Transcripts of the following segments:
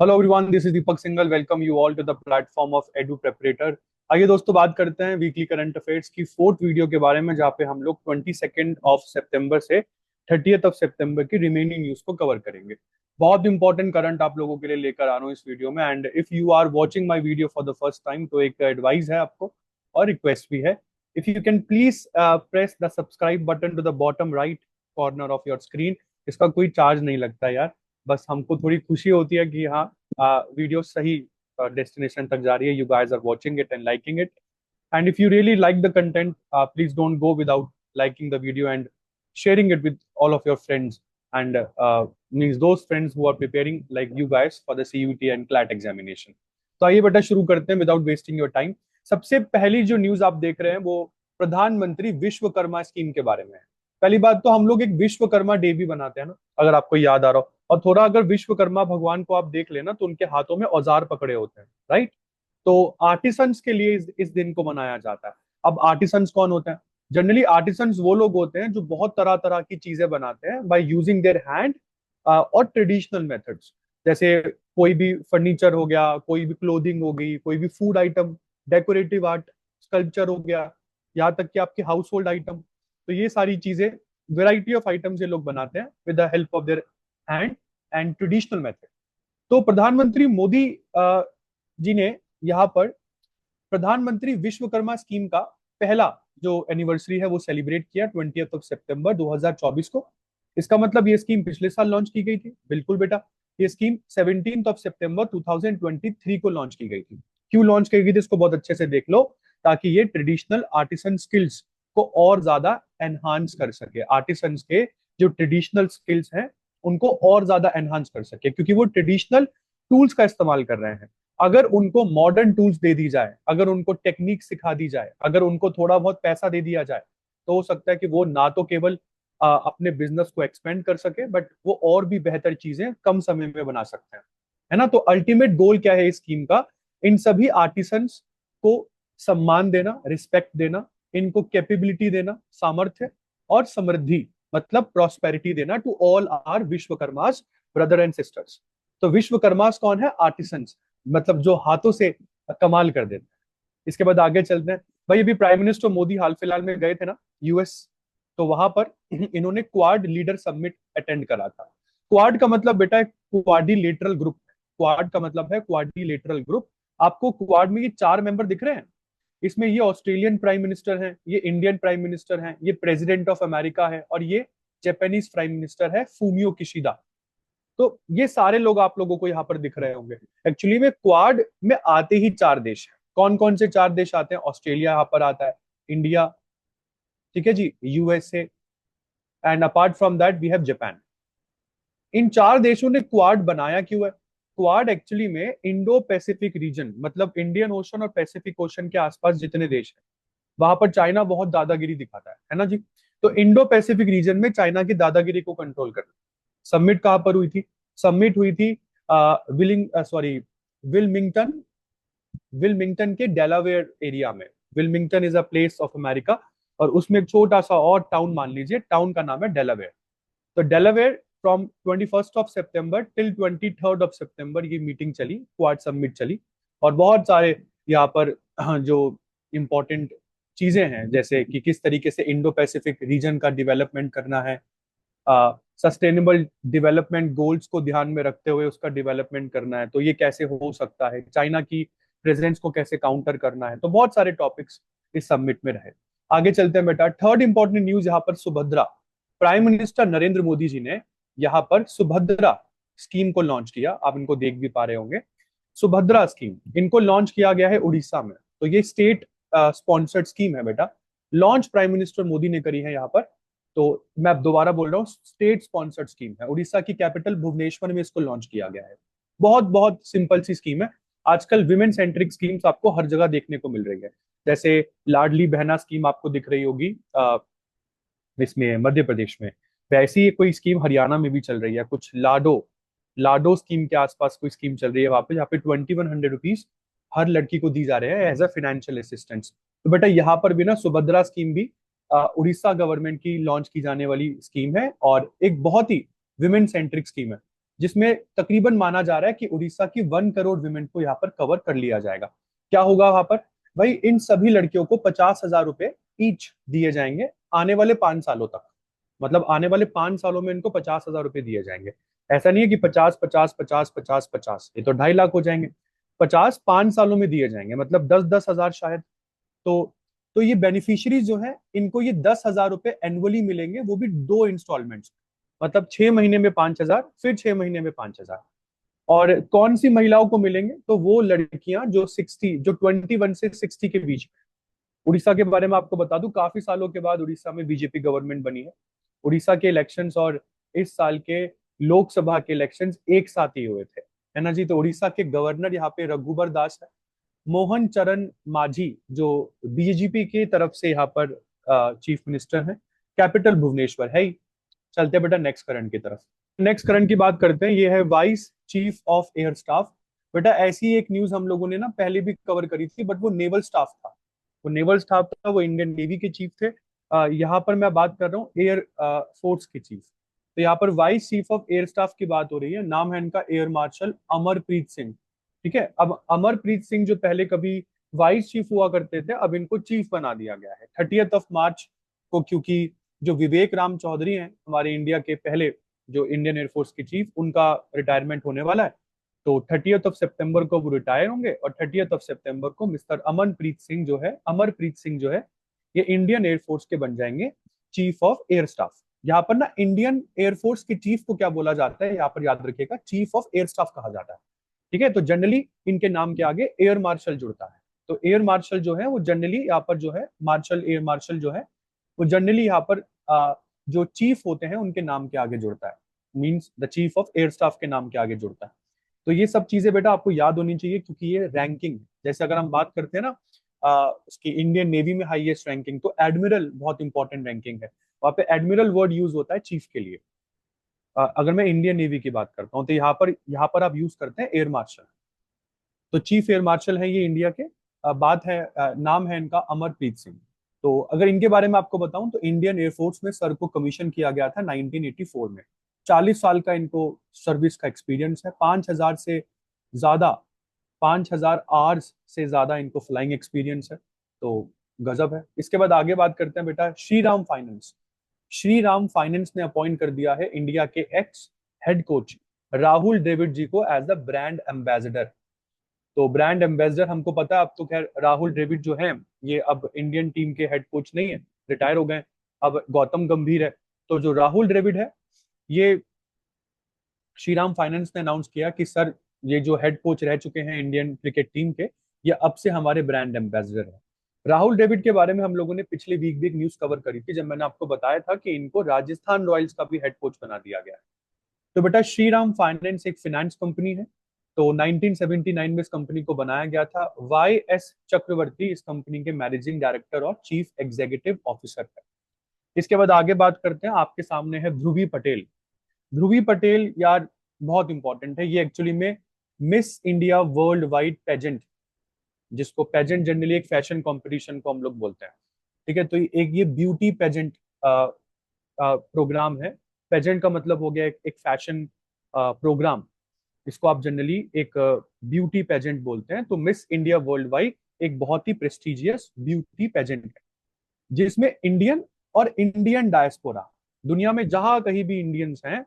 Hello everyone, this is Deepak Singal. Welcome you all to the platform of Edu Preparator. आइए दोस्तों, बात करते हैं वीकली करंट अफेयर्स की फोर्थ वीडियो के बारे में, जहाँ पे हम लोग 22 से 30 सितंबर की रिमेनिंग न्यूज को कवर करेंगे। बहुत इंपॉर्टेंट करंट आप लोगों के लिए लेकर आ रहा हूँ इस वीडियो में। And if you are watching my video for the first time, तो एक एडवाइस है आपको और रिक्वेस्ट भी है। If you can please press the subscribe button to the bottom right corner of your screen. इसका कोई चार्ज नहीं लगता यार, बस हमको थोड़ी खुशी होती है कि हाँ, वीडियो सही डेस्टिनेशन तक जा रही है। You guys are watching it and liking it. And if you really like the content, please don't go without liking the video and sharing it with all of your friends and means those friends who are preparing like you guys for the CUT and CLAT examination. तो आइए बेटा शुरू करते हैं without wasting your time. सबसे पहली जो news आप देख रहे हैं वो प्रधानमंत्री विश्वकर्मा स्कीम के बारे में है। पहली बात तो हम लोग एक विश्वकर्मा डे भी बनाते हैं ना, अगर आपको याद आ रहा हो। और थोड़ा अगर विश्वकर्मा भगवान को आप देख लेना तो उनके हाथों में औजार पकड़े होते हैं, राइट। तो आर्टिसंस के लिए इस दिन को मनाया जाता है। अब आर्टिसंस कौन होते हैं? जनरली आर्टिसंस वो लोग होते हैं जो बहुत तरह तरह की चीजें बनाते हैं बाय यूजिंग देयर हैंड और ट्रेडिशनल मेथड्स। जैसे कोई भी फर्नीचर हो गया, कोई भी क्लोथिंग हो गई, कोई भी food item, decorative art, sculpture हो गया, यहाँ तक कि आपके हाउस होल्ड आइटम। तो ये सारी चीजें, वेराइटी ऑफ आइटम्स ये लोग बनाते हैं with the help of their hand and traditional method. तो प्रधानमंत्री मोदी जी ने यहाँ पर प्रधानमंत्री विश्वकर्मा स्कीम का पहला जो एनिवर्सरी है वो सेलिब्रेट किया 20 सितंबर 2024 को। इसका मतलब ये स्कीम पिछले साल लॉन्च की गई थी। बिल्कुल बेटा, ये स्कीम 17 सितंबर 2023 को लॉन्च की गई थी। क्यों लॉन्च की गई थी इसको बहुत अच्छे से देख लो, ताकि ये ट्रेडिशनल आर्टिसन स्किल्स को और ज्यादा एनहांस कर सके। आर्टिसन के जो ट्रेडिशनल स्किल्स हैं उनको और ज्यादा एनहांस कर सके, क्योंकि वो ट्रेडिशनल टूल्स का इस्तेमाल कर रहे हैं। अगर उनको मॉडर्न टूल्स दे दी जाए, अगर उनको टेक्निक सिखा दी जाए, अगर उनको थोड़ा बहुत पैसा दे दिया जाए, तो हो सकता है कि वो ना तो केवल अपने बिजनेस को एक्सपेंड कर सके, बट वो और भी बेहतर चीजें कम समय में बना सकते हैं, है ना। तो अल्टीमेट गोल क्या है इस स्कीम का? इन सभी आर्टिसंस को सम्मान देना, रिस्पेक्ट देना, इनको कैपेबिलिटी देना, सामर्थ्य और समृद्धि मतलब प्रॉस्पेरिटी देना to all our Vishwakarmas brother and sisters. तो विश्वकर्मास कौन है? आर्टिसंस, मतलब जो हाथों से कमाल कर देते हैं। इसके बाद आगे चलते हैं। भाई अभी प्राइम मिनिस्टर मोदी हाल फिलहाल में गए थे ना यूएस, तो वहां पर इन्होंने क्वाड लीडर समिट अटेंड करा था। क्वाड का मतलब बेटा क्वाड्रिलेटरल ग्रुप। क्वाड का मतलब है क्वाड्रिलेटरल ग्रुप। आपको क्वाड में ये चार मेंबर दिख रहे हैं। इसमें ये ऑस्ट्रेलियन प्राइम मिनिस्टर हैं, ये इंडियन प्राइम मिनिस्टर हैं, ये प्रेसिडेंट ऑफ अमेरिका है, और ये जापानीज प्राइम मिनिस्टर है फूमियो किशिदा। तो ये सारे लोग आप लोगों को यहाँ पर दिख रहे होंगे। एक्चुअली में क्वाड में आते ही चार देश हैं। कौन कौन से चार देश आते हैं? ऑस्ट्रेलिया यहाँ पर आता है, इंडिया, ठीक है जी, USA, and apart from that we have Japan. इन चार देशों ने क्वाड बनाया क्यों है? क्वाड एक्चुअली में इंडो पैसिफिक रीजन, मतलब इंडियन ओशन और पैसिफिक ओशन के आसपास जितने देश हैं वहां पर चाइना बहुत दादागिरी दिखाता है ना जी। तो इंडो पैसिफिक रीजन में चाइना की दादागिरी को कंट्रोल करना। सबमिट कहां पर हुई थी? सबमिट हुई थी विलमिंगटन, विलमिंगटन के डेलावेयर एरिया में। Wilmington is a place of America, और उसमें एक छोटा सा और टाउन मान लीजिए, टाउन का नाम है डेलावेयर। तो डेलावेयर फ्रॉम 21 सितंबर टिल 23 सितंबर ये मीटिंग चली, क्वाड समिट चली। और बहुत सारे यहाँ पर जो इम्पोर्टेंट चीजें हैं, जैसे कि किस तरीके से इंडो पैसिफिक रीजन का डेवलपमेंट करना है, सस्टेनेबल डेवलपमेंट गोल्स को ध्यान में रखते हुए उसका डेवलपमेंट करना है, तो ये कैसे हो सकता है, चाइना की प्रेजेंस को कैसे काउंटर करना है। तो बहुत सारे टॉपिक्स इस समिट में रहे। आगे चलते हैं बेटा। थर्ड इंपॉर्टेंट न्यूज यहाँ पर सुभद्रा, प्राइम मिनिस्टर नरेंद्र मोदी जी ने यहाँ पर सुभद्रा स्कीम को लॉन्च किया। आप इनको देख भी पा रहे होंगे। सुभद्रा स्कीम इनको लॉन्च किया गया है उड़ीसा में। तो ये स्टेट स्पॉन्सर्ड स्कीम है बेटा। लॉन्च प्राइम मिनिस्टर मोदी ने करी है यहाँ पर। तो मैं अब दोबारा बोल रहा हूँ, स्टेट स्पॉन्सर्ड स्कीम है। उड़ीसा की कैपिटल भुवनेश्वर में इसको लॉन्च किया गया है। बहुत बहुत सिंपल सी स्कीम है। आजकल विमेन सेंट्रिक स्कीम्स आपको हर जगह देखने को मिल रही है। जैसे लाडली बहना स्कीम आपको दिख रही होगी इसमें मध्य प्रदेश में। वैसी ही कोई स्कीम हरियाणा में भी चल रही है। कुछ लाडो, लाडो स्कीम के आसपास कोई स्कीम चल रही है वहां पे, जहाँ पे 2100 रुपीज हर लड़की को दी जा रहे हैं एज अ फाइनेंशियल असिस्टेंस। तो बेटा यहाँ पर भी ना सुभद्रा स्कीम भी उड़ीसा गवर्नमेंट की लॉन्च की जाने वाली स्कीम है, और एक बहुत ही विमेन सेंट्रिक स्कीम है, जिसमें तकरीबन माना जा रहा है कि उड़ीसा की 1 करोड़ वुमेन को यहाँ पर कवर कर लिया जाएगा। क्या होगा वहां पर? भाई इन सभी लड़कियों को 50,000 रुपए ईच दिए जाएंगे आने वाले 5 सालों तक। मतलब आने वाले 5 सालों में इनको 50,000 रुपए दिए जाएंगे। ऐसा नहीं है कि 50 50 50 50 50, ये तो 2.5 लाख हो जाएंगे। 50 5 सालों में दिए जाएंगे, मतलब 10-10 हजार शायद। तो तो ये बेनिफिशियरीज जो है इनको ये 10,000 रुपए एनुअली मिलेंगे, वो भी 2 इंस्टॉलमेंट्स। मतलब 6 महीने में 5,000, फिर 6 महीने में 5,000। और कौन सी महिलाओं को मिलेंगे? तो वो लड़कियां जो 21 से 60 के बीच। उड़ीसा के बारे में आपको बता दूं, काफी सालों के बाद उड़ीसा में बीजेपी गवर्नमेंट बनी है। उड़ीसा के इलेक्शंस और इस साल के लोकसभा के इलेक्शंस एक साथ ही हुए थे, है ना जी। तो उड़ीसा के गवर्नर यहाँ पे रघुबर दास है। मोहन चरण मांझी जो बीजेपी की तरफ से यहाँ पर चीफ मिनिस्टर हैं। कैपिटल भुवनेश्वर है ही। चलते हैं बेटा नेक्स्ट करंट की तरफ। नेक्स्ट करंट की बात करते हैं, ये है vice chief of air staff. बेटा ऐसी एक न्यूज हम लोगों ने ना पहले भी कवर करी थी, बट वो नेवल स्टाफ था। वो नेवल स्टाफ था, वो इंडियन नेवी के चीफ थे। यहाँ पर मैं बात कर रहा हूँ एयर फोर्स के चीफ। तो यहाँ पर vice chief of air staff की बात हो रही है। नाम है इनका एयर मार्शल अमरप्रीत सिंह। ठीक है, अब अमरप्रीत सिंह जो पहले कभी वाइस चीफ हुआ करते थे, अब इनको चीफ बना दिया गया है 30 मार्च को, क्योंकि जो विवेक राम चौधरी हैं हमारे इंडिया के पहले जो इंडियन एयरफोर्स के चीफ, उनका रिटायरमेंट होने वाला है। तो 30 सितंबर को वो रिटायर होंगे और 30 सितंबर को मिस्टर अमरप्रीत सिंह जो है ये इंडियन एयरफोर्स के बन जाएंगे चीफ ऑफ एयर स्टाफ। यहाँ पर ना इंडियन एयरफोर्स के चीफ को क्या बोला जाता है, यहाँ पर याद रखिएगा, चीफ ऑफ एयर स्टाफ कहा जाता है। ठीक है, तो जनरली इनके नाम के आगे एयर मार्शल जुड़ता है। तो एयर मार्शल जो है वो जनरली यहाँ पर जो है मार्शल, एयर मार्शल जो है वो जनरली यहाँ पर जो चीफ होते हैं उनके नाम के आगे जुड़ता है। Means the chief of air staff के नाम के आगे जुड़ता है। तो ये सब चीजें बेटा आपको याद होनी चाहिए, क्योंकि ये रैंकिंग, जैसे अगर हम बात करते हैं ना उसकी इंडियन नेवी में हाईएस्ट रैंकिंग, तो एडमिरल बहुत इंपॉर्टेंट रैंकिंग है। वहां पे एडमिरल वर्ड यूज होता है चीफ के लिए। अगर मैं इंडियन नेवी की बात करता हूँ तो यहाँ पर आप यूज करते हैं एयर मार्शल। तो चीफ एयर मार्शल है ये इंडिया के। बात है नाम है इनका अमरप्रीत सिंह। तो अगर इनके बारे में आपको बताऊं तो इंडियन एयरफोर्स में सर को कमीशन किया गया था 1984 में। 40 साल का इनको सर्विस का एक्सपीरियंस है। 5,000 से ज्यादा, 5,000 आवर्स से ज्यादा इनको फ्लाइंग एक्सपीरियंस है। तो गजब है। इसके बाद आगे बात करते हैं बेटा श्रीराम फाइनेंस। श्रीराम फाइनेंस ने अपॉइंट कर दिया है इंडिया के ex head coach Rahul Dravid ji को एज द ब्रांड एम्बेसडर। तो ब्रांड एम्बेसडर हमको पता है, अब तो खैर राहुल द्रविड़ जो है ये अब इंडियन टीम के हेड कोच नहीं है, रिटायर हो गए। अब गौतम गंभीर है। तो जो राहुल द्रविड़ है ये श्रीराम फाइनेंस ने अनाउंस किया कि सर ये जो हेड कोच रह चुके हैं इंडियन क्रिकेट टीम के, ये अब से हमारे ब्रांड एम्बेसडर है। राहुल द्रविड़ के बारे में हम लोगों ने पिछले वीक भी एक न्यूज कवर करी थी, जब मैंने आपको बताया था कि इनको राजस्थान रॉयल्स का भी हेड कोच बना दिया गया है। तो बेटा श्रीराम फाइनेंस एक फाइनेंस कंपनी है। तो 1979 में इस कंपनी को बनाया गया था। वाई एस चक्रवर्ती इस कंपनी के मैनेजिंग डायरेक्टर और चीफ एग्जीक्यूटिव ऑफिसर है। इसके बाद आगे बात करते हैं, आपके सामने है ध्रुवी पटेल। ध्रुवी पटेल यार बहुत इंपॉर्टेंट है। ये एक्चुअली में Miss India world wide pageant, जिसको पेजेंट जनरली एक फैशन कंपटीशन को हम लोग बोलते हैं। ठीक है, तो एक ये ब्यूटी पेजेंट प्रोग्राम है। पेजेंट का मतलब हो गया एक फैशन प्रोग्राम। इसको आप जनरली एक ब्यूटी पेजेंट बोलते हैं। तो मिस इंडिया वर्ल्ड वाइड एक बहुत ही प्रेस्टिजियस ब्यूटी पेजेंट है, जिसमें इंडियन और इंडियन डायस्पोरा, दुनिया में जहां कहीं भी इंडियंस हैं,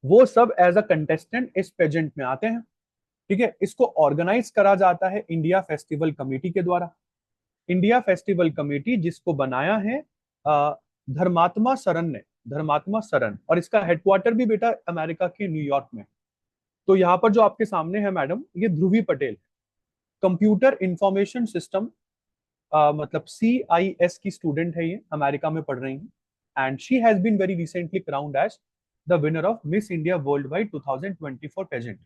वो सब एज अ कंटेस्टेंट इस पेजेंट में आते हैं। ठीक है, इसको ऑर्गेनाइज करा जाता है इंडिया फेस्टिवल कमेटी के द्वारा। इंडिया फेस्टिवल कमेटी जिसको बनाया है धर्मात्मा सरन ने, धर्मात्मा सरन, और इसका हेडक्वार्टर भी बेटा अमेरिका के न्यूयॉर्क में। तो यहाँ पर जो आपके सामने है मैडम, ये Dhruvi Patel, computer information system मतलब CIS की स्टूडेंट है, ये अमेरिका में पढ़ रही हैं। And she has been very recently crowned as the winner of Miss India world wide 2024 pageant.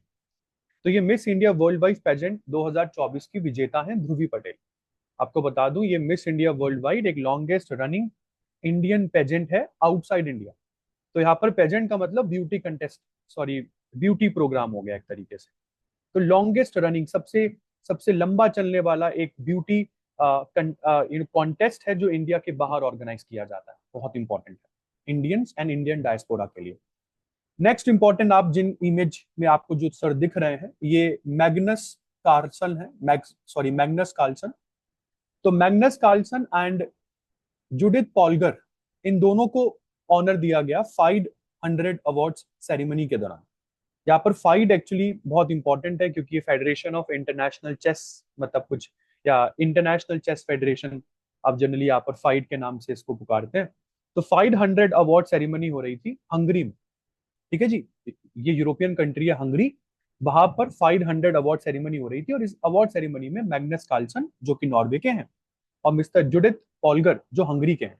तो ये Miss India world wide pageant 2024 की विजेता हैं ध्रुवी पटेल। आपको बता दूं ये मिस इंडिया वर्ल्ड वाइड एक लॉन्गेस्ट रनिंग इंडियन पेजेंट है आउटसाइड इंडिया। तो यहाँ पर पेजेंट का मतलब beauty contest, sorry beauty program हो गया एक तरीके से। तो लॉन्गेस्ट रनिंग, सबसे सबसे लंबा चलने वाला एक ब्यूटी कॉन्टेस्ट है जो इंडिया के बाहर ऑर्गेनाइज किया जाता है। बहुत इंपॉर्टेंट है इंडियंस एंड इंडियन डायस्पोरा के लिए। नेक्स्ट इंपॉर्टेंट, आप जिन इमेज में आपको जो सर दिख रहे हैं ये मैग्नस कार्लसन है, मैग्नस कार्लसन। तो मैग्नस कार्लसन एंड जूडिथ पॉल्गर, इन दोनों को ऑनर दिया गया 500 अवार्ड्स सेरेमनी के दौरान। यहाँ पर फाइड एक्चुअली बहुत इंपॉर्टेंट है क्योंकि ये फेडरेशन ऑफ इंटरनेशनल चेस, मतलब कुछ, या इंटरनेशनल चेस फेडरेशन, आप जनरली यहाँ पर फाइड के नाम से इसको पुकारते हैं। तो 500 अवार्ड सेरेमनी हो रही थी हंगरी में, ठीक है जी। ये यूरोपियन कंट्री है हंगरी, वहां पर 500 अवार्ड सेरेमनी हो रही थी, और इस अवार्ड सेरेमनी में मैग्नस कार्लसन जो कि नॉर्वे के हैं, और मिस्टर जुडिथ पॉल्गर जो हंगरी के हैं,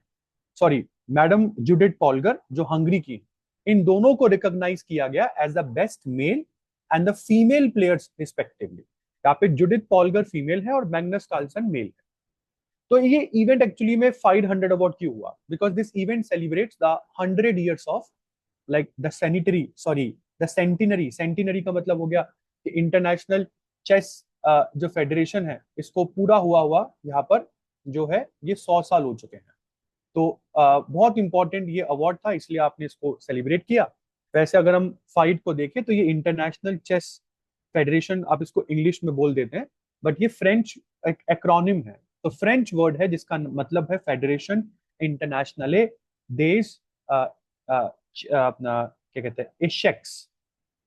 सॉरी, मैडम जुडिथ पॉल्गर जो हंगरी की, इन दोनों को रिकॉग्नाइज किया गया as the best male and the female players respectively. यहाँ पे जुडिथ पॉल्गर फीमेल है और मैग्नस कार्लसन मेल है। तो ये इवेंट एक्चुअली में 500 अवार्ड क्यों हुआ? Because this event celebrates the 100 years of, like the sanitary, sorry, the centenary, centenary का मतलब हो गया कि इंटरनेशनल चेस जो फेडरेशन है इसको पूरा हुआ हुआ यहाँ पर जो है ये 100 साल हो चुके हैं। तो बहुत इंपॉर्टेंट ये अवार्ड था, इसलिए आपने इसको सेलिब्रेट किया। वैसे अगर हम फाइट को देखें तो ये इंटरनेशनल चेस फेडरेशन, आप इसको इंग्लिश में बोल देते हैं, बट ये फ्रेंच एक्रोनिम है। तो फ्रेंच वर्ड है जिसका मतलब है फेडरेशन इंटरनेशनले देश, अपना क्या कहते हैं, एशेक्स,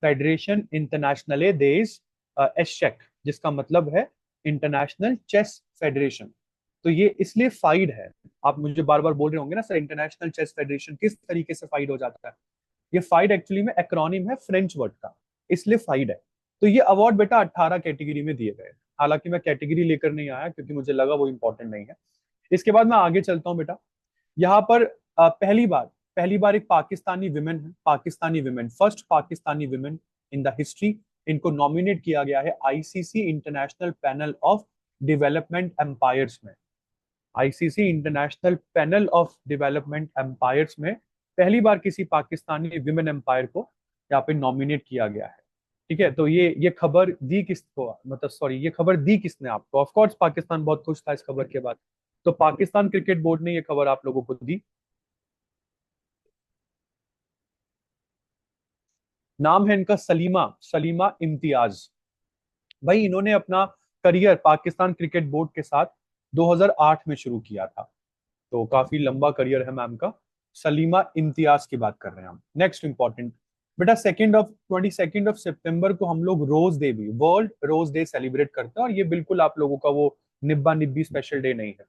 फेडरेशन इंटरनेशनले देश एशेक, जिसका मतलब है इंटरनेशनल चेस फेडरेशन। तो ये इसलिए फाइड है। आप मुझे बार बार बोल रहे होंगे ना सर इंटरनेशनल चेस फेडरेशन किस तरीके से फाइड हो जाता है, ये फाइड एक्चुअली में एक्रोनिम है फ्रेंच वर्ड का, इसलिए फाइड है। तो ये अवार्ड बेटा 18 कैटेगरी में दिए गए, हालांकि मैं कैटेगरी लेकर नहीं आया क्योंकि मुझे लगा वो इंपॉर्टेंट नहीं है। इसके बाद मैं आगे चलता हूँ बेटा। यहाँ पर पहली बार एक पाकिस्तानी विमेन है, Pakistani women, first Pakistani women in the history, इनको नॉमिनेट किया गया है ICC international panel of development umpires में। ICC international panel of development umpires में पहली बार किसी पाकिस्तानी विमेन एम्पायर को यहाँ पे नॉमिनेट किया गया है। ठीक है, तो ये खबर दी किसको, मतलब सॉरी, ये खबर दी किसने आपको? ऑफ कोर्स पाकिस्तान बहुत खुश था इस खबर के बाद, तो पाकिस्तान क्रिकेट बोर्ड ने ये खबर आप लोगों को दी। नाम है इनका सलीमा, सलीमा इम्तियाज। भाई इन्होंने अपना करियर पाकिस्तान क्रिकेट बोर्ड के साथ 2008 में शुरू किया था, तो काफी लंबा करियर है मैम का। सलीमा इम्तियाज की बात कर रहे हैं हम। नेक्स्ट इंपॉर्टेंट बेटा, 22 सितंबर को हम लोग रोज डे भी, वर्ल्ड रोज डे सेलिब्रेट करते हैं, और ये बिल्कुल आप लोगों का वो निब्बा निब्बी स्पेशल डे नहीं है,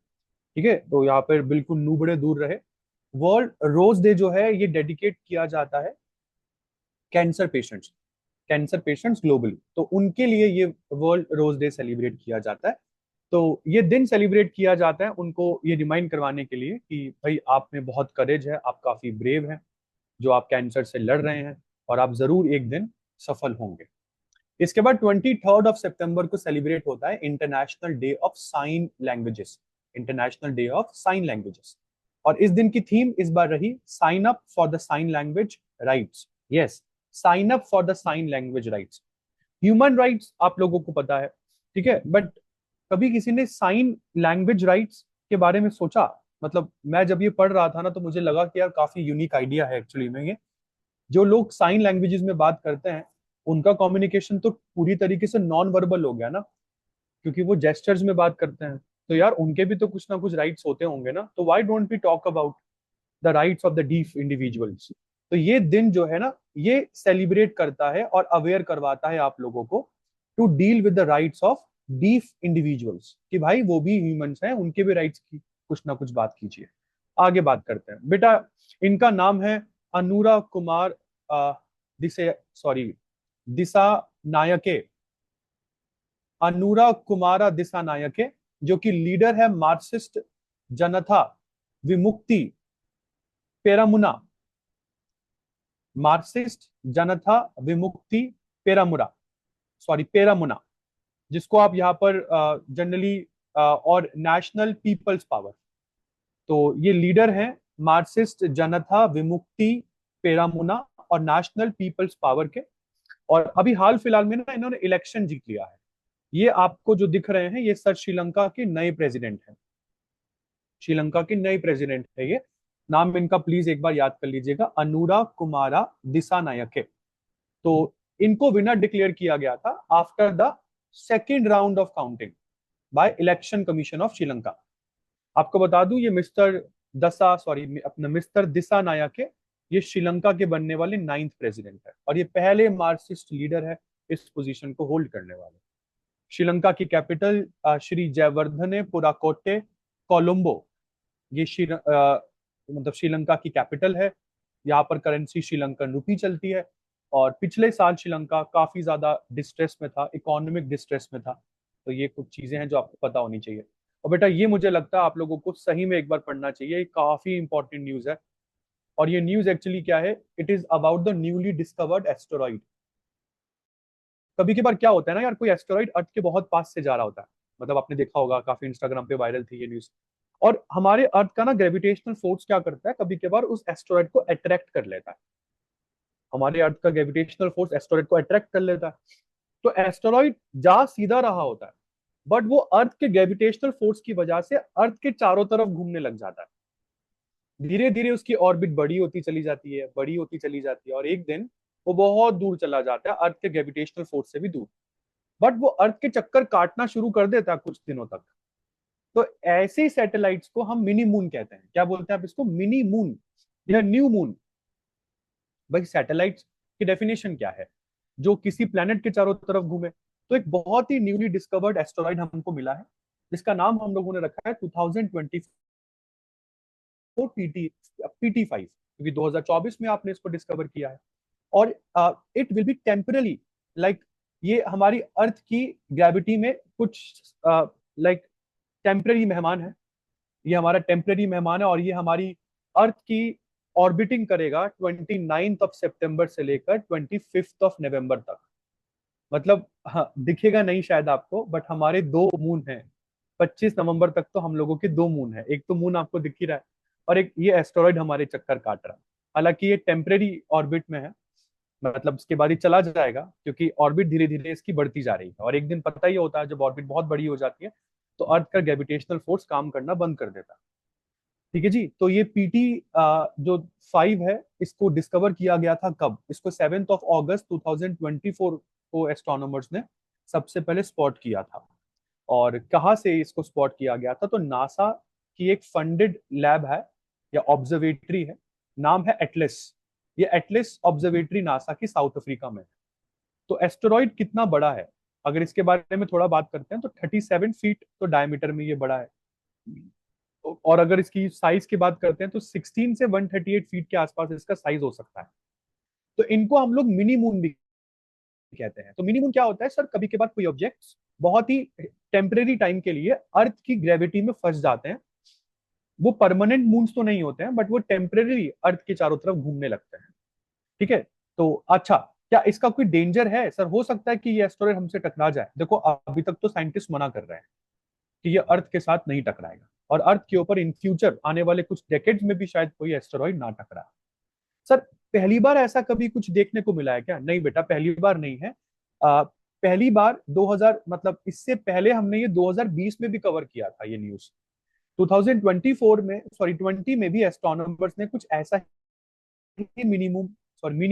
ठीक है, तो यहाँ पर बिल्कुल नूबड़े दूर रहे। वर्ल्ड रोज डे जो है ये डेडिकेट किया जाता है cancer patients, cancer patients globally, तो उनके लिए ये वर्ल्ड रोज डे सेलिब्रेट किया जाता है। तो ये दिन सेलिब्रेट किया जाता है उनको ये रिमाइंड करवाने के लिए कि भाई आप में बहुत करेज है, आप काफी ब्रेव हैं जो आप कैंसर से लड़ रहे हैं, और आप जरूर एक दिन सफल होंगे। इसके बाद 23 सितंबर को सेलिब्रेट होता है international day of sign languages, international day of sign languages. और इस दिन की थीम इस बार रही sign up for the sign language rights. Yes, sign up for the sign language rights. Human rights आप लोगों को पता है, ठीक है, बट कभी किसी ने साइन लैंग्वेज राइट्स के बारे में सोचा? मतलब मैं जब ये पढ़ रहा था ना तो मुझे लगा कि यार काफी यूनिक आइडिया है एक्चुअली में ये। जो लोग साइन लैंग्वेजेस में बात करते हैं उनका कम्युनिकेशन तो पूरी तरीके से नॉन वर्बल हो गया ना, क्योंकि वो जेस्चर्स में बात करते हैं, तो यार उनके भी तो कुछ ना कुछ राइट्स होते होंगे ना। तो why don't we talk about the rights of the deaf individuals? तो ये दिन जो है ना ये सेलिब्रेट करता है और अवेयर करवाता है आप लोगों को to deal with the rights of deaf individuals, कि भाई वो भी ह्यूमंस हैं, उनके भी राइट्स की कुछ ना कुछ बात कीजिए। आगे बात करते हैं बेटा, इनका नाम है अनुरा कुमार दिसे, सॉरी, दिशा नायके, अनुरा कुमारा दिशा नायके, जो कि लीडर है मार्क्सिस्ट जनता विमुक्ति पेरामुना, मार्क्सिस्ट जनता विमुक्ति पेरामुरा, सॉरी पेरामुना, जिसको आप यहाँ पर जनरली और नेशनल पीपल्स पावर, तो ये लीडर हैं मार्क्सिस्ट जनता विमुक्ति पेरामुना और नेशनल पीपल्स पावर के। और अभी हाल फिलहाल में ना इन्होंने इलेक्शन जीत लिया है। ये आपको जो दिख रहे हैं ये सर श्रीलंका के नए प्रेसिडेंट हैं, श्रीलंका के नए प्रेसिडेंट है ये। नाम इनका प्लीज एक बार याद कर लीजिएगा, अनुरा कुमारा दिसानायके। तो इनको विनर डिक्लेयर किया गया था after the second round of counting by election commission of Sri Lanka. आपको बता दूं, ये अपना मिस्टर दिसा नायके, ये श्रीलंका के बनने वाले 9th प्रेसिडेंट है और ये पहले मार्क्सिस्ट लीडर है इस पोजीशन को होल्ड करने वाले। श्रीलंका की कैपिटल श्री जयवर्धने पुराकोटे कोलंबो, ये मतलब श्रीलंका की कैपिटल है। यहाँ पर करेंसी श्रीलंकन रुपी चलती है। और पिछले साल श्रीलंका काफी ज्यादा डिस्ट्रेस में था, इकोनॉमिक डिस्ट्रेस में था। तो ये कुछ चीजें हैं जो आपको पता होनी चाहिए। और बेटा ये मुझे लगता है आप लोगों को सही में एक बार पढ़ना चाहिए, ये काफी इंपॉर्टेंट न्यूज है। और ये न्यूज एक्चुअली क्या है, it is about the newly discovered asteroid. कभी कभार क्या होता है ना यार, कोई एस्टेरॉइड अर्थ के बहुत पास से जा रहा होता है, मतलब आपने देखा होगा, काफी इंस्टाग्राम पे वायरल थी ये न्यूज। और हमारे अर्थ का ना ग्रेविटेशनल फोर्स क्या करता है, कभी कभार उस एस्टेरॉइड को अट्रैक्ट कर लेता है। हमारे अर्थ का ग्रेविटेशनल फोर्स एस्टेरॉइड को अट्रैक्ट कर लेता है। तो एस्टेरॉइड जा सीधा रहा होता है, बट वो अर्थ के ग्रेविटेशनल फोर्स की वजह से अर्थ के चारों तरफ घूमने लग जाता है। धीरे धीरे उसकी ऑर्बिट बड़ी होती चली जाती है, बड़ी होती चली जाती है, और एक दिन वो बहुत दूर चला जाता है, अर्थ के ग्रेविटेशनल फोर्स से भी दूर। बट वो अर्थ के चक्कर काटना शुरू कर देता है कुछ दिनों तक। तो ऐसे सैटेलाइट्स को हम मिनी मून कहते हैं। क्या बोलते हैं आप इसको? मिनी मून या न्यू मून। भाई सैटेलाइट्स की डेफिनेशन क्या है? जो किसी प्लेनेट के चारों तरफ घूमे। तो एक बहुत ही न्यूली डिस्कवर्ड एस्टेरॉइड हमको मिला है, जिसका नाम हम लोगों ने रखा है 2024 PT5, क्योंकि 2024 में आपने इसको डिस्कवर किया है। और it will be temporary, like ये हमारी अर्थ की ग्रेविटी में कुछ लाइक टेम्पररी मेहमान है। ये हमारा टेम्पररी मेहमान है और ये हमारी अर्थ की ऑर्बिटिंग करेगा 29 सितंबर से लेकर 25 नवंबर तक। मतलब हाँ, दिखेगा नहीं शायद आपको, बट हमारे दो मून हैं। 25 नवंबर तक तो हम लोगों के दो मून है, एक तो मून आपको दिख ही रहा है और एक ये एस्टेरॉइड हमारे चक्कर काट रहा है। हालांकि ये टेम्परेरी ऑर्बिट में है, मतलब इसके बाद ये चला जाएगा, क्योंकि ऑर्बिट धीरे धीरे इसकी बढ़ती जा रही है और एक दिन पता ही होता है जब ऑर्बिट बहुत बड़ी हो जाती है तो अर्थ का ग्रेविटेशनल फोर्स काम करना बंद कर देता है। ठीक है जी। तो ये पीटी जो 5 है, इसको डिस्कवर किया गया था कब? इसको 7 अगस्त 2024 को एस्ट्रोनॉमर्स ने सबसे पहले स्पॉट किया था। और कहाँ से इसको स्पॉट किया गया था? तो नासा की एक फंडेड लैब है या ऑब्जर्वेटरी है, नाम है एटलस। ये एटलस ऑब्जर्वेटरी नासा की साउथ अफ्रीका में है। तो एस्टेरॉइड कितना बड़ा है, अगर इसके बारे में थोड़ा बात करते हैं, तो 37 फीट तो डायमीटर में ये बड़ा है। और अगर इसकी साइज की बात करते हैं तो 16 से 138 फीट के आसपास इसका साइज हो सकता है। तो इनको हम लोग मिनी मून भी कहते हैं। तो मिनी मून क्या होता है सर? कभी के बाद कोई ऑब्जेक्ट्स बहुत ही टेम्परेरी टाइम के लिए अर्थ की ग्रेविटी में फंस जाते हैं। वो परमानेंट मून्स तो नहीं होते हैं, बट वो टेम्परेरी अर्थ के चारों तरफ घूमने लगते हैं। ठीक है। तो अच्छा, क्या इसका कोई डेंजर है सर? हो सकता है कि ये एस्टेरॉइड हमसे टकरा जाए। देखो अभी तक तो साइंटिस्ट मना कर रहे हैं कि ये अर्थ के साथ नहीं टकराएगा, और अर्थ के ऊपर इन फ्यूचर आने वाले कुछ डेकेड्स में भी शायद कोई एस्टेरॉइड ना टकराए। सर पहली बार ऐसा कभी कुछ देखने को मिला है क्या? नहीं बेटा, पहली बार नहीं है। पहली बार 2000, मतलब इससे पहले हमने ये 2020 में भी कवर किया था ये न्यूज। 2024 में, सॉरी 20 में भी एस्ट्रोनॉमर्स ने कुछ ऐसा ही मिनी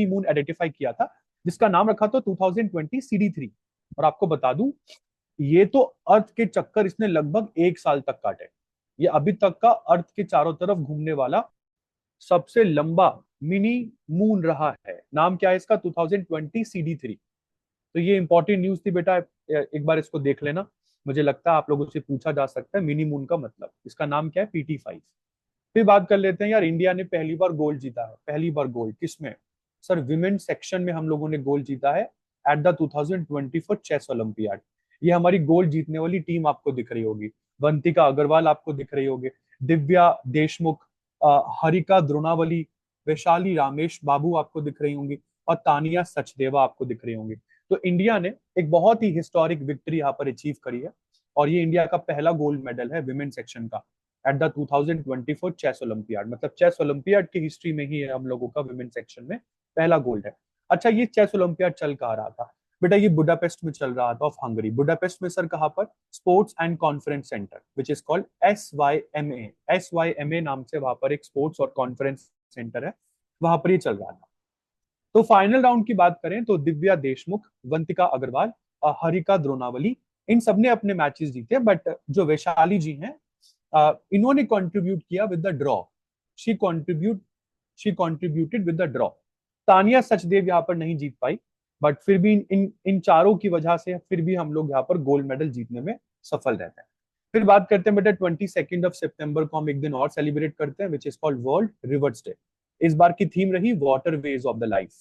मून आइडेंटिफाई किया था, जिसका नाम रखा था 2020 CD3। और आपको बता दूं, ये तो अर्थ के चक्कर इसने लगभग 1 साल तक काटे। ये अभी तक का अर्थ के चारों तरफ घूमने वाला सबसे लंबा मिनी मून रहा है। नाम क्या है इसका? 2020 CD3। तो ये इंपॉर्टेंट न्यूज थी बेटा, एक बार इसको देख लेना। मुझे लगता है आप लोगों से पूछा जा सकता है मिनी मून का मतलब, इसका नाम क्या है? PT5। फिर बात कर लेते हैं यार, इंडिया ने पहली बार गोल्ड जीता है। पहली बार गोल्ड किसमें? सर विमेन सेक्शन में हम लोगों ने गोल्ड जीता है एट द 2024 चेस ओलंपियाड। ये हमारी गोल्ड जीतने वाली टीम आपको दिख रही होगी। वंतिका अग्रवाल आपको दिख रही होगी, दिव्या देशमुख, हरिका द्रोणावली, वैशाली रामेश बाबू आपको दिख रही होंगी, और तानिया सचदेवा आपको दिख रही होंगी। तो इंडिया ने एक बहुत ही हिस्टोरिक विक्ट्री यहाँ पर अचीव करी है, और ये इंडिया का पहला गोल्ड मेडल है विमेन सेक्शन का एट द 2024 चेस ओलंपियाड। मतलब चेस ओलंपियाड की हिस्ट्री में ही हम लोगों का विमेन सेक्शन में पहला गोल्ड है। अच्छा, ये चेस ओलंपियाड चल कहाँ रहा था? बेटा ये बुडापेस्ट में चल रहा था, ऑफ हंगरी। बुडापेस्ट में सर कहाँ पर? Sports and conference centre which is called SYMA। SYMA नाम से वहां पर एक स्पोर्ट्स और कॉन्फ्रेंस सेंटर है, वहां पर ये चल रहा था। तो फाइनल राउंड की बात करें तो दिव्या देशमुख, वंतिका अग्रवाल और हरिका द्रोणावली, इन सबने अपने मैचेस जीते। बट जो वैशाली जी हैं, इन्होंने कंट्रीब्यूट किया with the draw. She contribute she contributed with the draw. Tania Sachdev यहाँ पर नहीं जीत पाई, बट फिर भी इन इन चारों की वजह से फिर भी हम लोग यहाँ पर गोल्ड मेडल जीतने में सफल रहते हैं। फिर बात करते हैं बेटा 22 सितंबर को हम एक दिन और सेलिब्रेट करते हैं, which is called world reverse day. इस बार की थीम रही water ways of the life.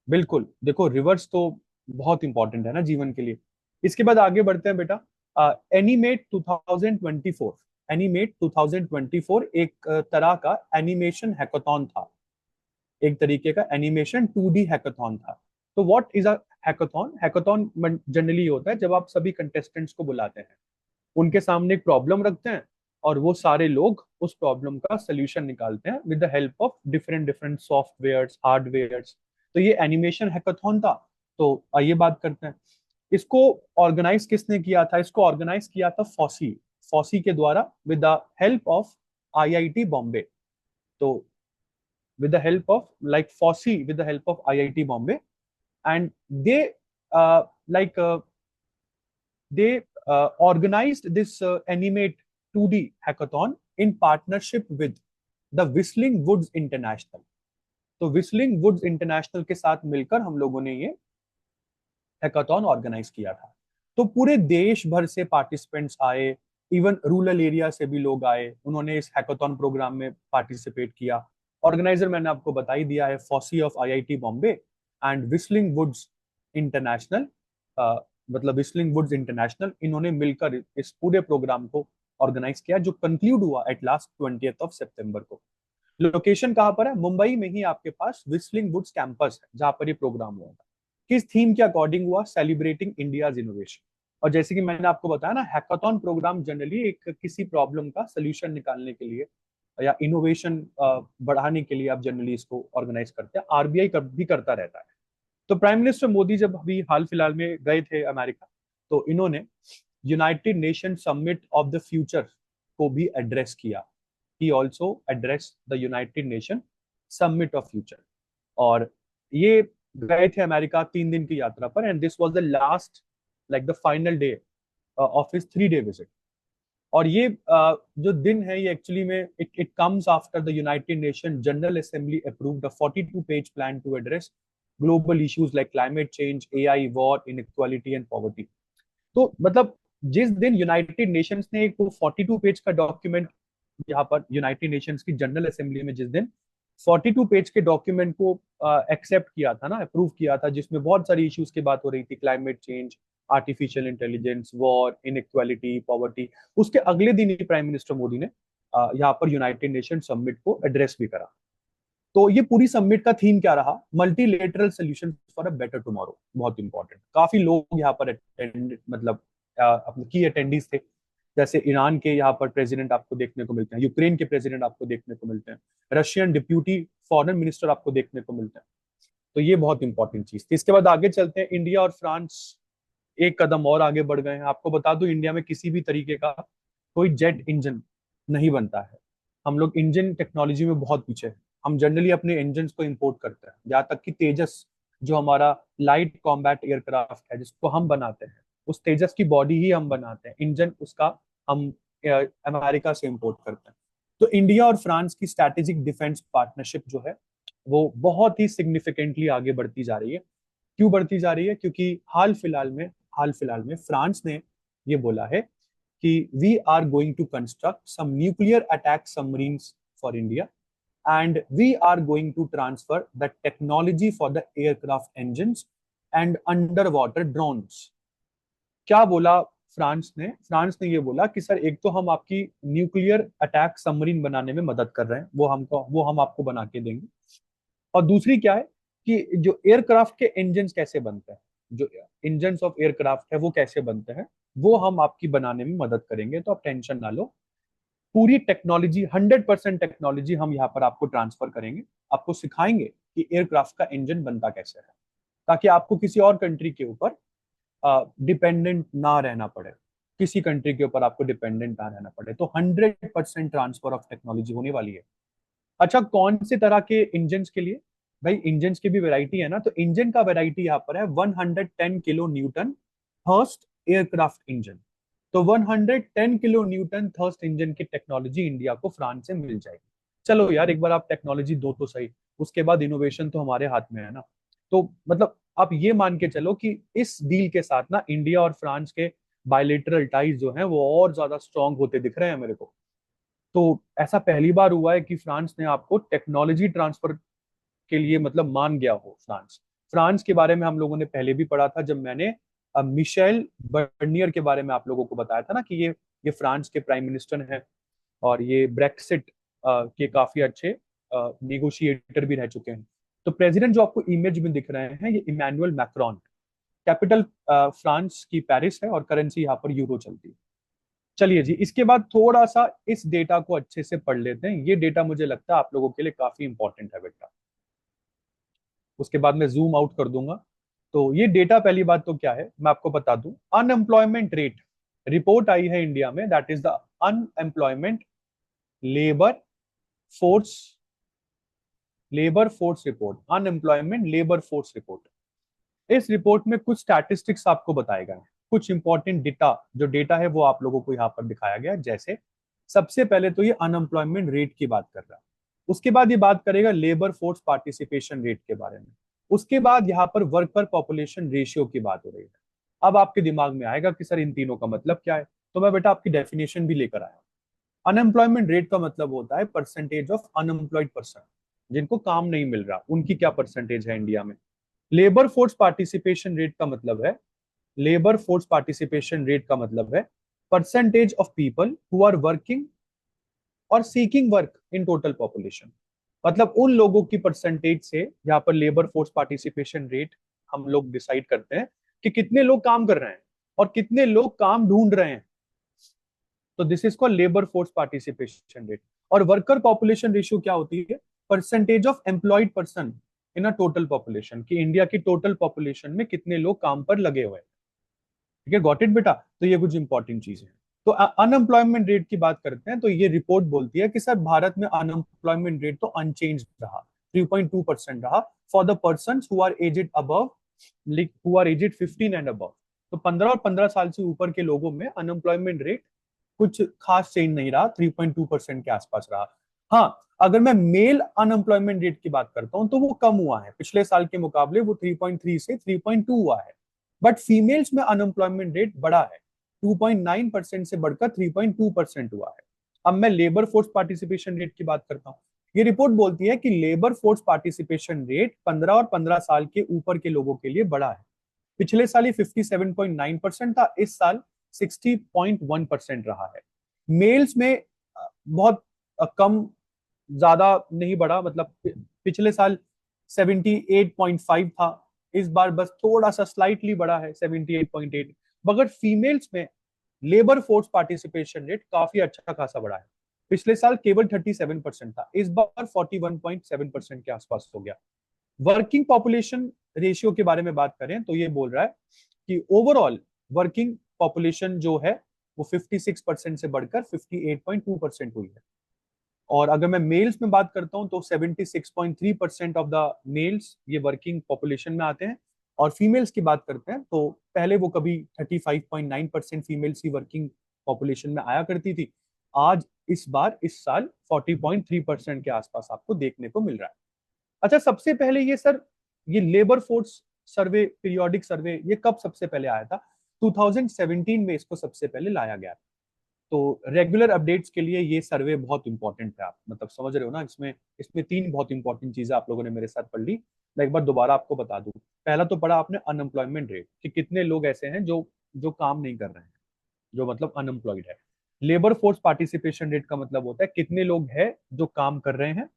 बिल्कुल, देखो रिवर्स तो बहुत इंपॉर्टेंट है ना जीवन के लिए। इसके बाद आगे बढ़ते हैं बेटा। एनिमेट 2024। एनिमेट 2024 एक तरह का एनिमेशन हैकाथॉन था, एक तरीके का एनिमेशन 2D हैकाथॉन था। तो what is a hackathon? Hackathon generally होता है जब आप सभी कंटेस्टेंट्स को बुलाते हैं, उनके सामने एक प्रॉब्लम रखते हैं और वो सारे लोग उस प्रॉब्लम का सोल्यूशन निकालते हैं with the help of different different softwares, hardwares. तो ये एनिमेशन हैकाथॉन था। तो आइए बात करते हैं, इसको ऑर्गेनाइज किसने किया था? इसको ऑर्गेनाइज किया था फॉसी। फॉसी के द्वारा with the help of IIT Bombay. तो with the help of like FOSSI, with the help of IIT Bombay, and uh, like uh, they organized this Animate 2D hackathon in partnership with the Whistling Woods International। तो Whistling Woods International के साथ मिलकर हम लोगों ने ये hackathon organise किया था। तो पूरे देश भर से पार्टिसिपेंट्स आए, इवन रूरल एरिया से भी लोग आए, उन्होंने इस हैकाथॉन प्रोग्राम में पार्टिसिपेट किया। ऑर्गेनाइजर मैंने आपको बता ही दिया है, FOSSEE of IIT Bombay and Whistling Woods International, मतलब विस्लिंग वुड्स इंटरनेशनल, इन्होंने मिलकर इस पूरे प्रोग्राम को ऑर्गेनाइज किया, जो कंक्लूड हुआ एट लास्ट 20 सितंबर को। लोकेशन कहाँ पर है? मुंबई में ही आपके पास विस्लिंग वुड्स कैंपस है जहां पर ये प्रोग्राम हुआ था। किस थीम के अकॉर्डिंग हुआ? Celebrating India's innovation. और जैसे कि मैंने आपको बताया ना, हैकाथॉन प्रोग्राम जनरली एक किसी प्रॉब्लम का सोल्यूशन निकालने के लिए या इनोवेशन बढ़ाने के लिए आप जनरली इसको ऑर्गेनाइज करते हैं। RBI भी करता रहता है। तो प्राइम मिनिस्टर मोदी जब अभी हाल फिलहाल में गए थे अमेरिका, तो इन्होंने United nation summit of the future को भी एड्रेस किया। He also address the United nation summit of future. और ये गए थे अमेरिका 3 दिन की यात्रा पर, and this was the last like the final day of his 3 day visit. और ये जो दिन है ये एक्चुअली में it comes after the United Nation General Assembly approved a 42 page plan to address global issues like climate change, AI, war, inequality and poverty. तो मतलब जिस दिन यूनाइटेड नेशंस ने एक 42 पेज का डॉक्यूमेंट, यहाँ पर यूनाइटेड नेशंस की जनरल असेंबली में जिस दिन 42 पेज के डॉक्यूमेंट को एक्सेप्ट किया था ना, अप्रूव किया था, जिसमें बहुत सारी इश्यूज की बात हो रही थी, climate change, artificial intelligence, war, inequality, poverty, उसके अगले दिन ही प्राइम मिनिस्टर मोदी ने यहाँ पर यूनाइटेड नेशन समिट को एड्रेस भी करा। तो ये पूरी समिट का थीम क्या रहा? Multilateral solution for a better tomorrow. बहुत इंपॉर्टेंट, काफी लोग यहाँ पर अटेंड, मतलब अपने की अटेंडीज थे। जैसे ईरान के यहाँ पर प्रेसिडेंट आपको देखने को मिलते हैं, यूक्रेन के प्रेसिडेंट आपको देखने को मिलते हैं, रशियन डिप्यूटी फॉरेन मिनिस्टर आपको देखने को मिलते हैं। तो ये बहुत इंपॉर्टेंट चीज थी। इसके बाद आगे चलते हैं, इंडिया और फ्रांस एक कदम और आगे बढ़ गए हैं। आपको बता दूं, इंडिया में किसी भी तरीके का कोई जेट इंजन नहीं बनता है। हम लोग इंजन टेक्नोलॉजी में बहुत पीछे हैं। हम जनरली अपने इंजन को इंपोर्ट करते हैं, यहाँ तक कि तेजस जो हमारा लाइट कॉम्बैट एयरक्राफ्ट है जिसको हम बनाते हैं, उस तेजस की बॉडी ही हम बनाते हैं, इंजन उसका हम अमेरिका से इंपोर्ट करते हैं। तो इंडिया और फ्रांस की स्ट्रैटेजिक डिफेंस पार्टनरशिप जो है वो बहुत ही सिग्निफिकेंटली आगे बढ़ती जा रही है। क्यों बढ़ती जा रही है? क्योंकि हाल फिलहाल में फ्रांस ने ये बोला है कि we are going to construct some nuclear attack submarines for India and we are going to transfer the technology for the aircraft engines and underwater drones। क्या बोला फ्रांस ने? फ्रांस ने ये बोला कि सर एक तो हम आपकी न्यूक्लियर अटैक सबमरीन बनाने में मदद कर रहे हैं, वो हम आपको बना के देंगे। और दूसरी क्या है कि जो एयरक्राफ्ट के इंजन कैसे बनते हैं, जो इंजन ऑफ एयरक्राफ्ट है वो कैसे बनते हैं, वो हम आपकी बनाने में मदद करेंगे। तो आप टेंशन ना लो, पूरी टेक्नोलॉजी, 100% टेक्नोलॉजी हम यहाँ पर आपको ट्रांसफर करेंगे, आपको सिखाएंगे कि एयरक्राफ्ट का इंजन बनता कैसे है। ताकि आपको किसी और कंट्री के ऊपर डिपेंडेंट ना रहना पड़े, किसी कंट्री के ऊपर आपको डिपेंडेंट ना रहना पड़े। तो 100% ट्रांसफर ऑफ टेक्नोलॉजी होने वाली है। अच्छा, कौन से तरह के इंजन के लिए? भाई इंजन की भी वैरायटी है ना, तो इंजन का वैरायटी यहाँ पर है 110 kilo newton thrust aircraft engine. तो 110 किलो न्यूटन थर्स्ट इंजन की टेक्नोलॉजी इंडिया को फ्रांस से मिल जाएगी। चलो यार, एक बार आप टेक्नोलॉजी दो तो सही, उसके बाद इनोवेशन तो हमारे हाथ में है ना। तो मतलब आप ये मान के चलो कि इस डील के साथ ना इंडिया और फ्रांस के बायलेटरल टाइज जो हैं वो और ज्यादा स्ट्रांग होते दिख रहे हैं मेरे को। तो ऐसा पहली बार हुआ है कि फ्रांस ने आपको टेक्नोलॉजी ट्रांसफर के लिए मतलब मान गया हो। फ्रांस फ्रांस के बारे में हम लोगों ने पहले भी पढ़ा था, जब मैंने मिशेल बर्नियर के बारे में आप लोगों को बताया था ना कि ये फ्रांस के प्राइम मिनिस्टर हैं और ये ब्रेक्सिट के काफी अच्छे नेगोशिएटर भी रह चुके हैं। तो प्रेसिडेंट जो आपको इमेज में दिख रहे हैं, ये इमैनुअल मैक्रोन। कैपिटल फ्रांस की पेरिस है और करेंसी यहाँ पर यूरो चलती है। चलिए जी, इसके बाद थोड़ा सा इस डेटा को अच्छे से पढ़ लेते हैं। ये डेटा मुझे लगता है आप लोगों के लिए काफी इंपॉर्टेंट है बेटा। उसके बाद मैं जूम आउट कर दूंगा। तो ये डेटा, पहली बात तो क्या है मैं आपको बता दूं। अनएम्प्लॉयमेंट रेट रिपोर्ट आई है इंडिया में, that is the unemployment labour force report, unemployment labour force report. इस रिपोर्ट में कुछ स्टैटिस्टिक्स आपको बताए गए हैं, कुछ इंपॉर्टेंट डेटा, जो डेटा है वो आप लोगों को यहाँ पर दिखाया गया है। जैसे सबसे पहले तो ये अनएम्प्लॉयमेंट रेट की बात कर रहा है, उसके बाद ये बात करेगा लेबर फोर्स पार्टिसिपेशन रेट के बारे में, उसके बाद यहाँ पर वर्कर पॉपुलेशन रेशियो की बात हो रही है। अब आपके दिमाग में आएगा कि सर इन तीनों का मतलब क्या है, तो मैं बेटा आपकी डेफिनेशन भी लेकर आया। अनएम्प्लॉयमेंट रेट का मतलब होता है परसेंटेज ऑफ अनएम्प्लॉयड पर्सन, जिनको काम नहीं मिल रहा, उनकी क्या परसेंटेज है इंडिया में। लेबर फोर्स पार्टिसिपेशन रेट का मतलब है, लेबर फोर्स पार्टिसिपेशन रेट का मतलब है percentage of people who are working और seeking work in total population. मतलब उन लोगों की परसेंटेज से यहाँ पर लेबर फोर्स पार्टिसिपेशन रेट हम लोग डिसाइड करते हैं कि कितने लोग काम कर रहे हैं और कितने लोग काम ढूंढ रहे हैं। तो this is called labour force participation rate. और वर्कर पॉपुलेशन रेशियो क्या होती है? Percentage of employed person in a total population, कि इंडिया की टोटल पॉपुलेशन में कितने लोग काम पर लगे हुए हैं। ठीक है, गॉट इट बेटा। तो ये कुछ इंपॉर्टेंट चीज है। तो अनएम्प्लॉयमेंट रेट की बात करते हैं, तो ये रिपोर्ट बोलती है कि सर भारत में अनएम्प्लॉयमेंट रेट तो अनचेंज रहा, 3.2% रहा for the person who are aged above, who are aged 15 and above. तो 15 और 15 साल से ऊपर के लोगों में अनएम्प्लॉयमेंट रेट कुछ खास चेंज नहीं रहा, 3.2% के आसपास रहा। हाँ, अगर मैं मेल अनएम्प्लॉयमेंट रेट की बात करता हूं तो वो कम हुआ है, पिछले साल के मुकाबले वो 3.3 से 3.2 हुआ है। बट फीमेल्स में अनएम्प्लॉयमेंट रेट बढ़ा है, 2.9% से बढ़कर 3.2% हुआ है। अब मैं लेबर फोर्स पार्टिसिपेशन रेट की बात करता हूँ। ये रिपोर्ट बोलती है कि लेबर फोर्स पार्टिसिपेशन रेट 15 और 15 साल के ऊपर के लोगों के लिए बढ़ा है। पिछले साल ये 57.9% था, इस साल 60.1% रहा है। मेल्स में बहुत कम, ज्यादा नहीं बढ़ा, मतलब पिछले साल 78.5 था, इस बार बस थोड़ा सा स्लाइटली बढ़ा है 78.8। मगर फीमेल्स में लेबर फोर्स पार्टिसिपेशन रेट काफी अच्छा खासा बढ़ा है। पिछले साल केवल 37% था, इस बार 41.7% के आसपास हो गया। वर्किंग पॉपुलेशन रेशियो के बारे में बात करें तो ये बोल रहा है कि ओवरऑल वर्किंग पॉपुलेशन जो है वो 56% से बढ़कर 58.2% हुई है। और अगर मैं मेल्स में बात करता हूं तो 76.3% ऑफ द मेल्स ये वर्किंग पॉपुलेशन में आते हैं। और फीमेल्स की बात करते हैं तो पहले वो कभी 35.9% फीमेल्स ही वर्किंग पॉपुलेशन में आया करती थी, आज इस बार इस साल 40.3% के आसपास आपको देखने को मिल रहा है। अच्छा, सबसे पहले ये सर, ये लेबर फोर्स सर्वे, पीरियोडिक सर्वे, ये कब सबसे पहले आया था? 2017 में इसको सबसे पहले लाया गया। तो रेगुलर अपडेट्स के लिए ये सर्वे बहुत इंपॉर्टेंट है, आप मतलब समझ रहे हो ना। इसमें इसमें तीन बहुत इंपॉर्टेंट चीजें आप लोगों ने मेरे साथ पढ़ ली, मैं एक बार दोबारा आपको बता दूं। पहला तो पढ़ा आपने अनएम्प्लॉयमेंट रेट, कि कितने लोग ऐसे हैं जो जो काम नहीं कर रहे हैं, जो मतलब अनएम्प्लॉयड है। लेबर फोर्स पार्टिसिपेशन रेट का मतलब होता है कितने लोग हैं जो काम कर रहे हैं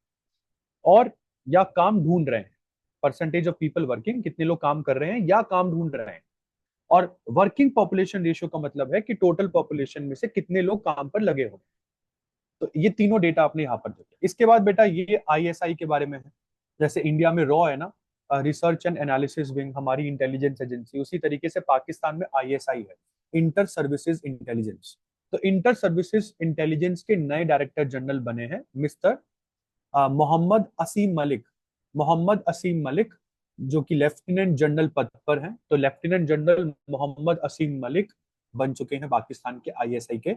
और या काम ढूंढ रहे हैं। परसेंटेज ऑफ पीपल वर्किंग, कितने लोग काम कर रहे हैं या काम ढूंढ रहे हैं। और वर्किंग पॉपुलेशन रेशियो का मतलब है कि टोटल पॉपुलेशन में से कितने लोग काम पर लगे हो। तो ये तीनों डेटा आपने यहाँ पर देखे। इसके बाद बेटा ये आईएसआई के बारे में है। जैसे इंडिया में रॉ है ना, रिसर्च एंड एनालिसिस विंग, हमारी इंटेलिजेंस एजेंसी। उसी तरीके से पाकिस्तान में आईएसआई है, इंटर सर्विसेज इंटेलिजेंस। तो इंटर सर्विसेज इंटेलिजेंस के नए डायरेक्टर जनरल बने हैं मिस्टर मोहम्मद असीम मलिक। मोहम्मद असीम मलिक जो कि लेफ्टिनेंट जनरल पद पर हैं। तो लेफ्टिनेंट जनरल मोहम्मद असीम मलिक बन चुके हैं पाकिस्तान के आईएसआई के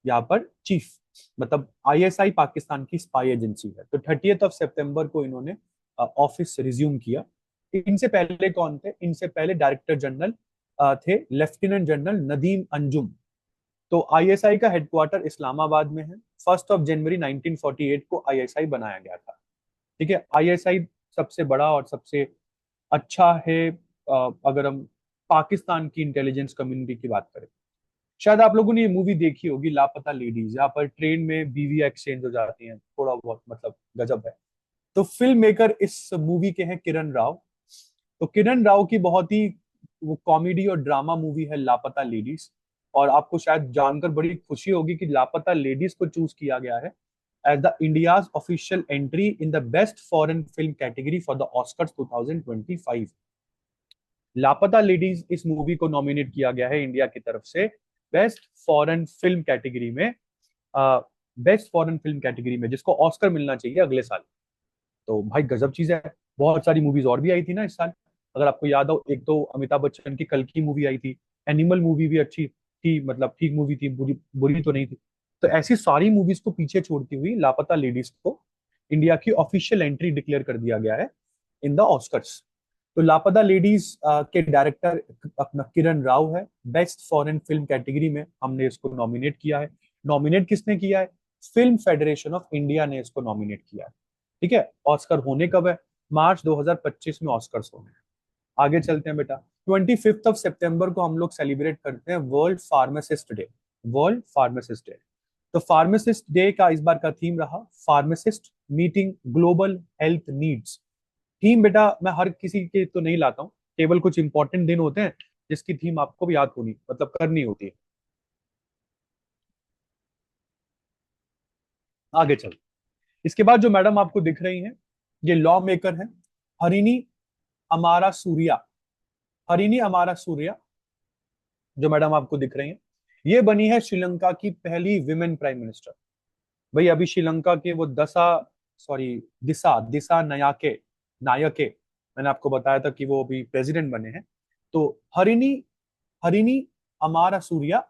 यहाँ पर चीफ। मतलब आईएसआई पाकिस्तान की स्पाई एजेंसी है। तो 30 सितंबर को इन्होंने ऑफिस रिज्यूम किया। इनसे पहले कौन थे? इनसे पहले डायरेक्टर जनरल थे लेफ्टिनेंट जनरल नदीम अंजुम। तो आईएसआई का हेडक्वार्टर इस्लामाबाद में है। 1 जनवरी 1948 को आईएसआई बनाया गया था। ठीक है, आईएसआई सबसे बड़ा और सबसे अच्छा है अगर हम पाकिस्तान की इंटेलिजेंस कम्युनिटी की बात करें। शायद आप लोगों ने ये मूवी देखी होगी लापता लेडीज, यहाँ पर ट्रेन में बीवी एक्सचेंज हो जाती हैं, थोड़ा बहुत मतलब गजब है। तो फिल्म मेकर इस मूवी के हैं किरण राव। तो किरण राव की बहुत ही वो कॉमेडी और ड्रामा मूवी है लापता लेडीज। और आपको शायद जानकर बड़ी खुशी होगी कि लापता लेडीज को चूज किया गया है as the India's official entry in the best foreign film category for the Oscars 2025। Laapataa ladies इस मूवी को नॉमिनेट किया गया है इंडिया की तरफ से बेस्ट फॉरेन फिल्म कैटेगरी में, बेस्ट फॉरेन फिल्म कैटेगरी में, जिसको ऑस्कर मिलना चाहिए अगले साल। तो भाई गजब चीज है। बहुत सारी मूवीज और भी आई थी ना इस साल, अगर आपको याद हो। एक तो अमिताभ बच्चन की कल की मूवी आई थी, एनिमल मूवी भी अच्छी थी, मतलब ठीक मूवी थी, बुरी बुरी तो नहीं थी। तो ऐसी सारी मूवीज को पीछे छोड़ती हुई लापता लेडीज को इंडिया की ऑफिशियल एंट्री डिक्लेयर कर दिया गया है इन द ऑस्कर्स। तो लापता लेडीज के डायरेक्टर अपना किरण राव है। बेस्ट फॉरेन फिल्म कैटेगरी में हमने इसको नॉमिनेट किया है। नॉमिनेट किसने किया है? फिल्म फेडरेशन ऑफ इंडिया ने इसको नॉमिनेट किया है। ठीक है, ऑस्कर होने कब है? मार्च 2025 में ऑस्कर्स होने हैं। आगे चलते हैं बेटा। 25 सितंबर को हम लोग सेलिब्रेट करते हैं world pharmacist day. World pharmacist day. तो फार्मासिस्ट डे का इस बार का थीम रहा pharmacist meeting global health needs. Theme बेटा मैं हर किसी के तो नहीं लाता हूँ, केवल कुछ इंपॉर्टेंट दिन होते हैं जिसकी थीम आपको भी याद होनी मतलब करनी होती है। आगे चल। इसके बाद जो मैडम आपको दिख रही हैं ये लॉ मेकर हैं, हरिनी अमारा सूर्या। हरिनी अमारा सूर्या जो मैडम आपको दिख रही हैं ये बनी है श्रीलंका की पहली विमेन प्राइम मिनिस्टर। भाई अभी श्रीलंका के वो दिसा दिसा नायके मैंने आपको बताया था कि वो अभी प्रेसिडेंट बने हैं। तो हरिनी हरिनी अमारा सूर्या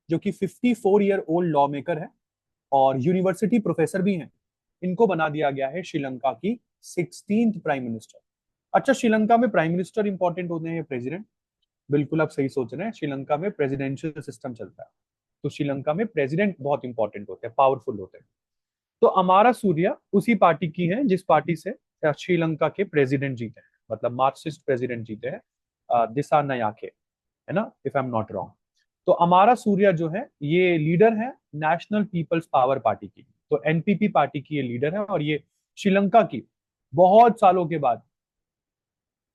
जो कि 54 ईयर ओल्ड लॉ मेकर है और यूनिवर्सिटी प्रोफेसर भी हैं, इनको बना दिया गया है श्रीलंका की 16th प्राइम मिनिस्टर। अच्छा, श्रीलंका में प्राइम मिनिस्टर इंपॉर्टेंट होते हैं या प्रेसिडेंट? बिल्कुल आप सही सोच रहे हैं, श्रीलंका में प्रेसिडेंशियल सिस्टम चलता है। तो श्रीलंका में प्रेसिडेंट बहुत इंपॉर्टेंट होते हैं, पावरफुल होते हैं। तो अमारा सूर्या उसी पार्टी की है जिस पार्टी से श्रीलंका के प्रेसिडेंट जीते हैं, मतलब मार्क्सिस्ट प्रेसिडेंट जीते हैं, दिसा नायाके, है ना, if I am not wrong. तो अमारा सूर्या जो है ये लीडर है नेशनल पीपल्स पावर पार्टी की। तो एनपीपी पार्टी की ये लीडर है और ये श्रीलंका की बहुत सालों के बाद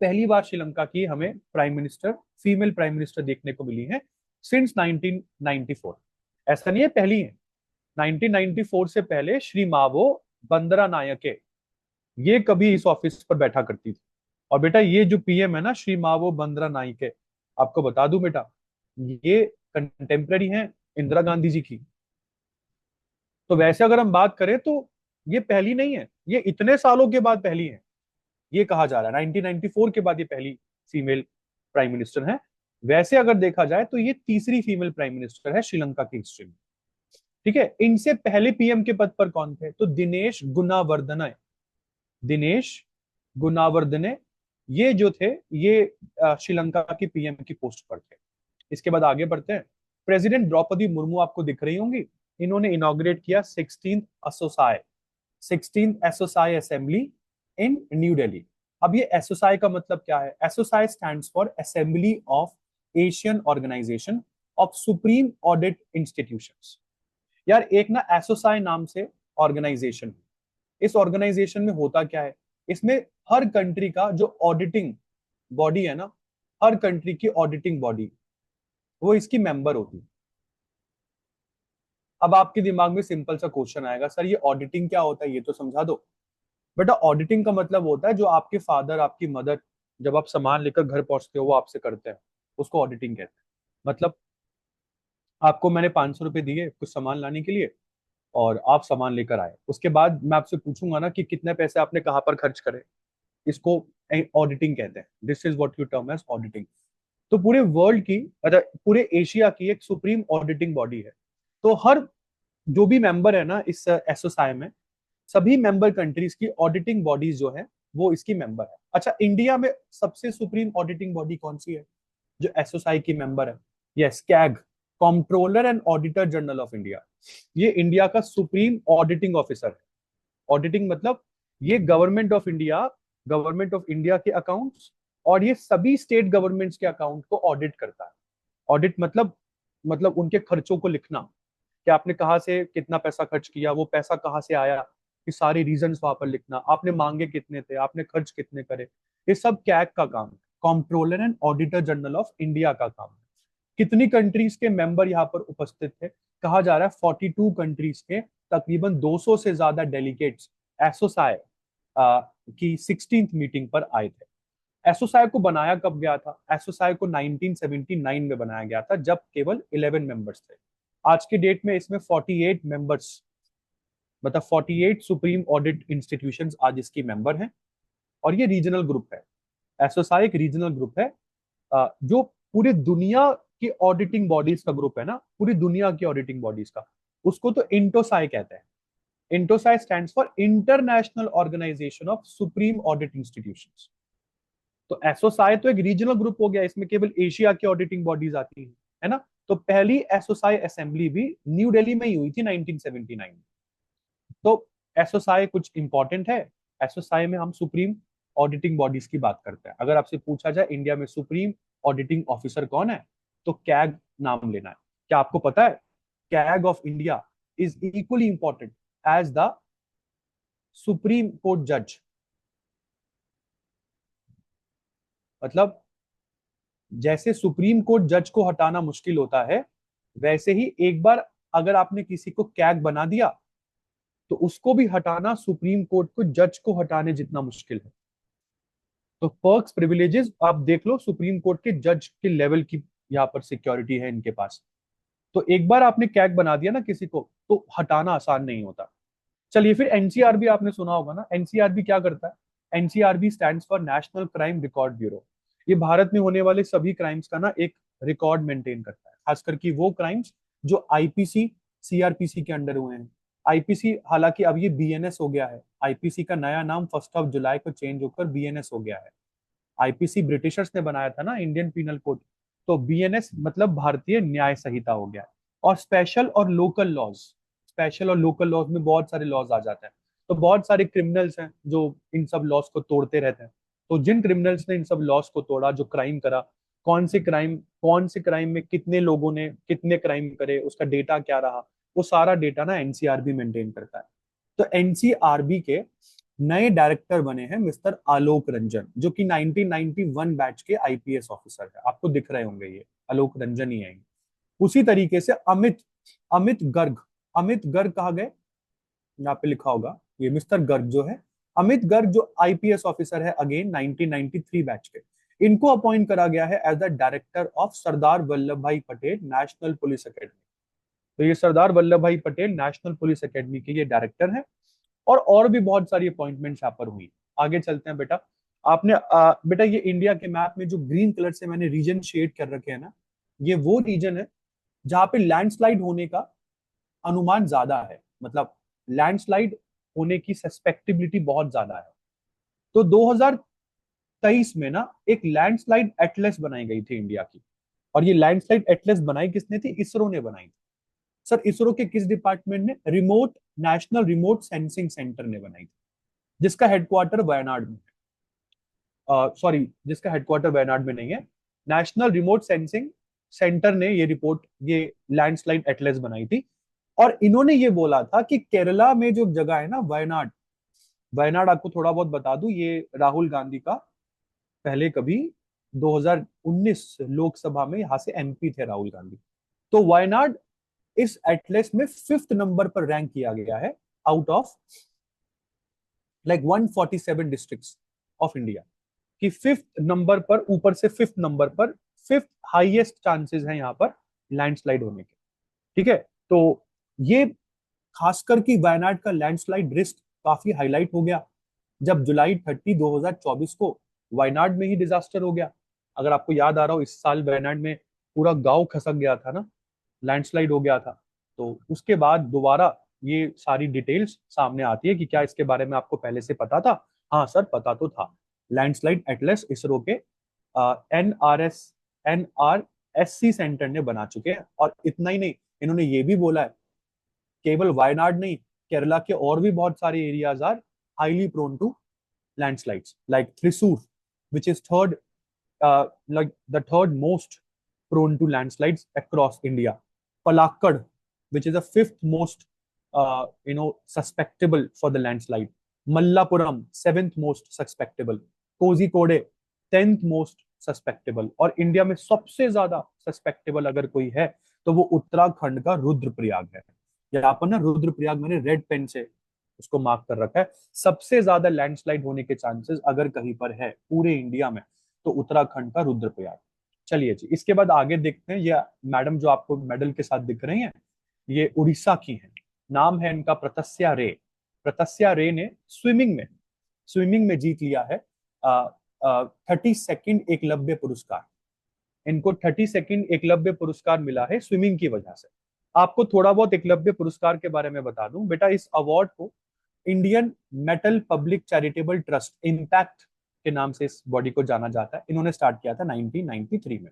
पहली बार श्रीलंका की हमें prime minister, female prime minister देखने को मिली है सिंस 1994। ऐसा नहीं है पहली है, 1994 से पहले श्री मावो बंदरा नायके ये कभी इस ऑफिस पर बैठा करती थी। और बेटा ये जो पीएम है ना श्री मावो बंदरा नायके, आपको बता दूं बेटा ये कंटेम्प्रेरी हैं इंदिरा गांधी जी की। तो वैसे अगर हम बात करें तो ये पहली नहीं है, ये इतने सालों के बाद पहली है। ये कहा जा रहा है 1994 के बाद ये पहली फीमेल प्राइम मिनिस्टर है। वैसे अगर देखा जाए तो ये तीसरी फीमेल प्राइम मिनिस्टर है श्रीलंका की हिस्ट्री में। ठीक है, इनसे पहले पीएम के पद पर कौन थे? तो दिनेश गुनावर्धने। दिनेश गुनावर्धने ये जो थे ये श्रीलंका की पीएम की पोस्ट पर थे। इसके बाद आगे बढ़ते हैं। प्रेसिडेंट द्रौपदी मुर्मू आपको दिख रही होंगी, इन्होंने इनॉग्रेट किया 16th ASOSAI assembly in New Delhi. अब ये एसोसाई का मतलब क्या है? ASOSAI stands for assembly of Asian organisation of supreme audit institutions. यार एक ना एसोसाई नाम से ऑर्गेनाइजेशन है। इस ऑर्गेनाइजेशन में होता क्या है? इसमें हर कंट्री का जो ऑडिटिंग बॉडी है ना, हर कंट्री की ऑडिटिंग बॉडी वो इसकी मेंबर होती है। अब आपके दिमाग में सिंपल सा क्वेश्चन आएगा, सर ये ऑडिटिंग क्या होता है, ये तो समझा दो। बेटा ऑडिटिंग का मतलब होता है जो आपके फादर आपकी मदर जब आप सामान लेकर घर पहुंचते हो वो आपसे करते हैं, उसको ऑडिटिंग कहते हैं। मतलब आपको मैंने 500 रुपये दिए कुछ सामान लाने के लिए, और आप सामान लेकर आए, उसके बाद मैं आपसे पूछूंगा ना कि कितने पैसे आपने कहाँ पर खर्च करे, इसको ऑडिटिंग कहते हैं। This is what you term as auditing. तो पूरे वर्ल्ड की, मतलब पूरे एशिया की एक सुप्रीम ऑडिटिंग बॉडी है। तो हर जो भी मेंबर है ना इस एसओसाई में, सभी मेंबर कंट्रीज की ऑडिटिंग बॉडीज जो है वो इसकी मेंबर है। अच्छा, इंडिया में सबसे सुप्रीम ऑडिटिंग बॉडी कौन सी है जो एसओसाई की मेंबर है? Yes, CAG, controller and auditor general of India. ये इंडिया का सुप्रीम ऑडिटिंग ऑफिसर है। ऑडिटिंग मतलब ये गवर्नमेंट ऑफ इंडिया के अकाउंट्स और ये सभी स्टेट गवर्नमेंट्स के अकाउंट को ऑडिट करता है। ऑडिट मतलब उनके खर्चों को लिखना, कि आपने कहाँ से कितना पैसा खर्च किया, वो पैसा कहाँ से आया, कि सारी रीजंस वहां पर लिखना, आपने मांगे कितने थे, आपने खर्च कितने करे। ये सब कैग का काम है, controller and auditor general of India का काम है। कितनी कंट्रीज के मेंबर यहाँ पर उपस्थित थे? कहा जा रहा है 42 कंट्रीज के तकरीबन 200 से ज्यादा डेलीगेट्स एसोसाई की 16th मीटिंग पर आए थे। एसोसाई को बनाया कब गया था? एसोसाई को 1979 में बनाया गया था जब केवल 11 मेंबर्स थे। आज के डेट में इसमें 48 मेंबर्स, मतलब 48 सुप्रीम ऑडिट इंस्टीट्यूशंस आज इसकी मेंबर हैं। और ये रीजनल ग्रुप है। एसोसाई एक रीजनल ग्रुप है, जो पूरी दुनिया की ऑडिटिंग बॉडीज का ग्रुप है ना, पूरी दुनिया की ऑडिटिंग बॉडीज का, उसको तो इंटोसाई कहते हैं। INTOSAI stands for international organisation of supreme audit institutions. तो एसोसाई तो एक रीजनल ग्रुप हो गया, इसमें केवल एशिया की ऑडिटिंग बॉडीज आती हैं, है ना। तो पहली एसोसाई असेंबली भी न्यू दिल्ली में ही हुई थी 1979 में। तो एसोसाई कुछ इंपॉर्टेंट है। एसोसाई में हम सुप्रीम ऑडिटिंग बॉडीज की बात करते हैं। अगर आपसे पूछा जाए इंडिया में सुप्रीम ऑडिटिंग ऑफिसर कौन है, तो कैग नाम लेना है। क्या आपको पता है CAG of India is equally important as the Supreme Court जज? मतलब जैसे सुप्रीम कोर्ट जज को हटाना मुश्किल होता है, वैसे ही एक बार अगर आपने किसी को कैग बना दिया तो उसको भी हटाना सुप्रीम कोर्ट को जज को हटाने जितना मुश्किल है। तो पर्क्स प्रिविलेजेस आप देख लो, सुप्रीम कोर्ट के जज के लेवल की यहाँ पर सिक्योरिटी है इनके पास। तो एक बार आपने कैग बना दिया ना किसी को, तो हटाना आसान नहीं होता। चलिए फिर एनसीआरबी आपने सुना होगा ना, एनसीआरबी क्या करता है? NCRB stands for national crime record bureau. ये भारत में होने वाले सभी क्राइम्स का ना एक रिकॉर्ड मेंटेन करता है, खास करके वो क्राइम्स जो आईपीसी सीआरपीसी के अंडर हुए हैं। आईपीसी हालांकि अब ये बीएनएस हो गया है, आईपीसी का नया नाम 1 जुलाई को चेंज होकर बीएनएस हो गया है। आईपीसी ब्रिटिशर्स ने बनाया था ना, इंडियन पीनल कोड। तो बीएनएस मतलब भारतीय न्याय संहिता हो गया। और स्पेशल और लोकल लॉज में बहुत सारे लॉज आ जाते हैं। तो बहुत सारे क्रिमिनल्स हैं जो इन सब लॉज को तोड़ते रहते हैं। तो जिन क्रिमिनल्स ने इन सब लॉज को तोड़ा, जो क्राइम करा, कौन से क्राइम में कितने लोगों ने कितने क्राइम करे, उसका डेटा क्या रहा, वो सारा डेटा ना एनसीआरबी मेंटेन करता है। तो एनसीआरबी के नए डायरेक्टर बने हैं मिस्टर आलोक रंजन, जो कि 1991 बैच के आईपीएस ऑफिसर है। आपको दिख रहे होंगे, ये आलोक रंजन ही है। उसी तरीके से अमित अमित गर्ग अमित गर्ग कहा गए, यहाँ पे लिखा होगा, ये मिस्टर गर्ग जो है, अमित गर्ग जो आईपीएस ऑफिसर है अगेन 1993 बैच के, इनको अपॉइंट करा गया है as the director of Sardar Vallabh भाई पटेल नेशनल पुलिस एकेडमी। तो ये सरदार वल्लभ भाई पटेल नेशनल पुलिस एकेडमी के ये डायरेक्टर हैं। और भी बहुत सारी अपॉइंटमेंट्स यहाँ पर हुई। आगे चलते हैं बेटा। बेटा ये इंडिया के मैप में जो ग्रीन कलर से मैंने रीजन शेड कर रखे हैं ना, ये वो रीजन है जहाँ पे लैंडस्लाइड होने का अनुमान ज्यादा है, मतलब लैंडस्लाइड होने की सस्पेक्टिबिलिटी बहुत ज्यादा है। तो 2023 में ना एक लैंडस्लाइड एटलस बनाई गई थी इंडिया की। और ये लैंडस्लाइड एटलस बनाई किसने थी? इसरो ने बनाई थी। सर इसरो के किस डिपार्टमेंट ने? नेशनल रिमोट सेंसिंग सेंटर ने बनाई थी, जिसका हेडक्वार्टर वायनाड में है। सॉरी, जिसका हेडक्वार्टर वायनाड में नहीं है। नेशनल रिमोट सेंसिंग सेंटर ने ये लैंडस्लाइड एटलस बनाई थी। और इन्होंने ये बोला था कि केरला में जो जगह है ना वायनाड, वायनाड आपको थोड़ा बहुत बता दूं, ये राहुल गांधी का पहले कभी 2019 लोकसभा में यहां से एमपी थे राहुल गांधी। तो वायनाड इस एटलस में 5th नंबर पर रैंक किया गया है out of like 147 districts of India की फिफ्थ नंबर पर, ऊपर से फिफ्थ नंबर पर, फिफ्थ हाईएस्ट चांसेस है यहाँ पर लैंडस्लाइड होने के। ठीक है, तो ये खासकर कि वायनाड का लैंडस्लाइड रिस्क काफी हाईलाइट हो गया जब जुलाई 2024 को वायनाड में ही डिजास्टर हो गया। अगर आपको याद आ रहा हो, इस साल वायनाड में पूरा गांव खसक गया था ना, लैंडस्लाइड हो गया था। तो उसके बाद दोबारा ये सारी डिटेल्स सामने आती है कि क्या इसके बारे में आपको पहले से पता था। हाँ सर, पता तो था। लैंडस्लाइड एटलस इसरो के NRSC सेंटर ने बना चुके हैं। और इतना ही नहीं, इन्होंने ये भी बोला है केवल वायनाड नहीं, केरला के और भी बहुत सारे areas are highly prone to landslides, like Thrissur, which is like the third most prone to landslides across India. Palakkad, which is the fifth most, susceptible for the landslide. Mallapuram, seventh most susceptible. Kozhikode, 10th most susceptible. और India में सबसे ज्यादा susceptible अगर कोई है तो वो उत्तराखंड का रुद्रप्रयाग है। यहाँ पर ना रुद्रप्रयाग मैंने रेड पेन से उसको मार्क कर रखा है। सबसे ज्यादा लैंडस्लाइड होने के चांसेस अगर कहीं पर है पूरे इंडिया में तो उत्तराखंड का रुद्रप्रयाग। चलिए जी, इसके बाद आगे देखते हैं। ये मैडम जो आपको मेडल के साथ दिख रही हैं, ये उड़ीसा की हैं। नाम है इनका प्रतस्या रे। प्रतस्या रे ने स्विमिंग में जीत लिया है 32nd एकलव्य पुरस्कार। इनको 32nd एकलव्य पुरस्कार मिला है स्विमिंग की वजह से। आपको थोड़ा बहुत एकलव्य पुरस्कार के बारे में बता दूं बेटा, इस अवार्ड को Indian metal public charitable trust impact के नाम से इस बॉडी को जाना जाता है। इन्होंने स्टार्ट किया था 1993 में।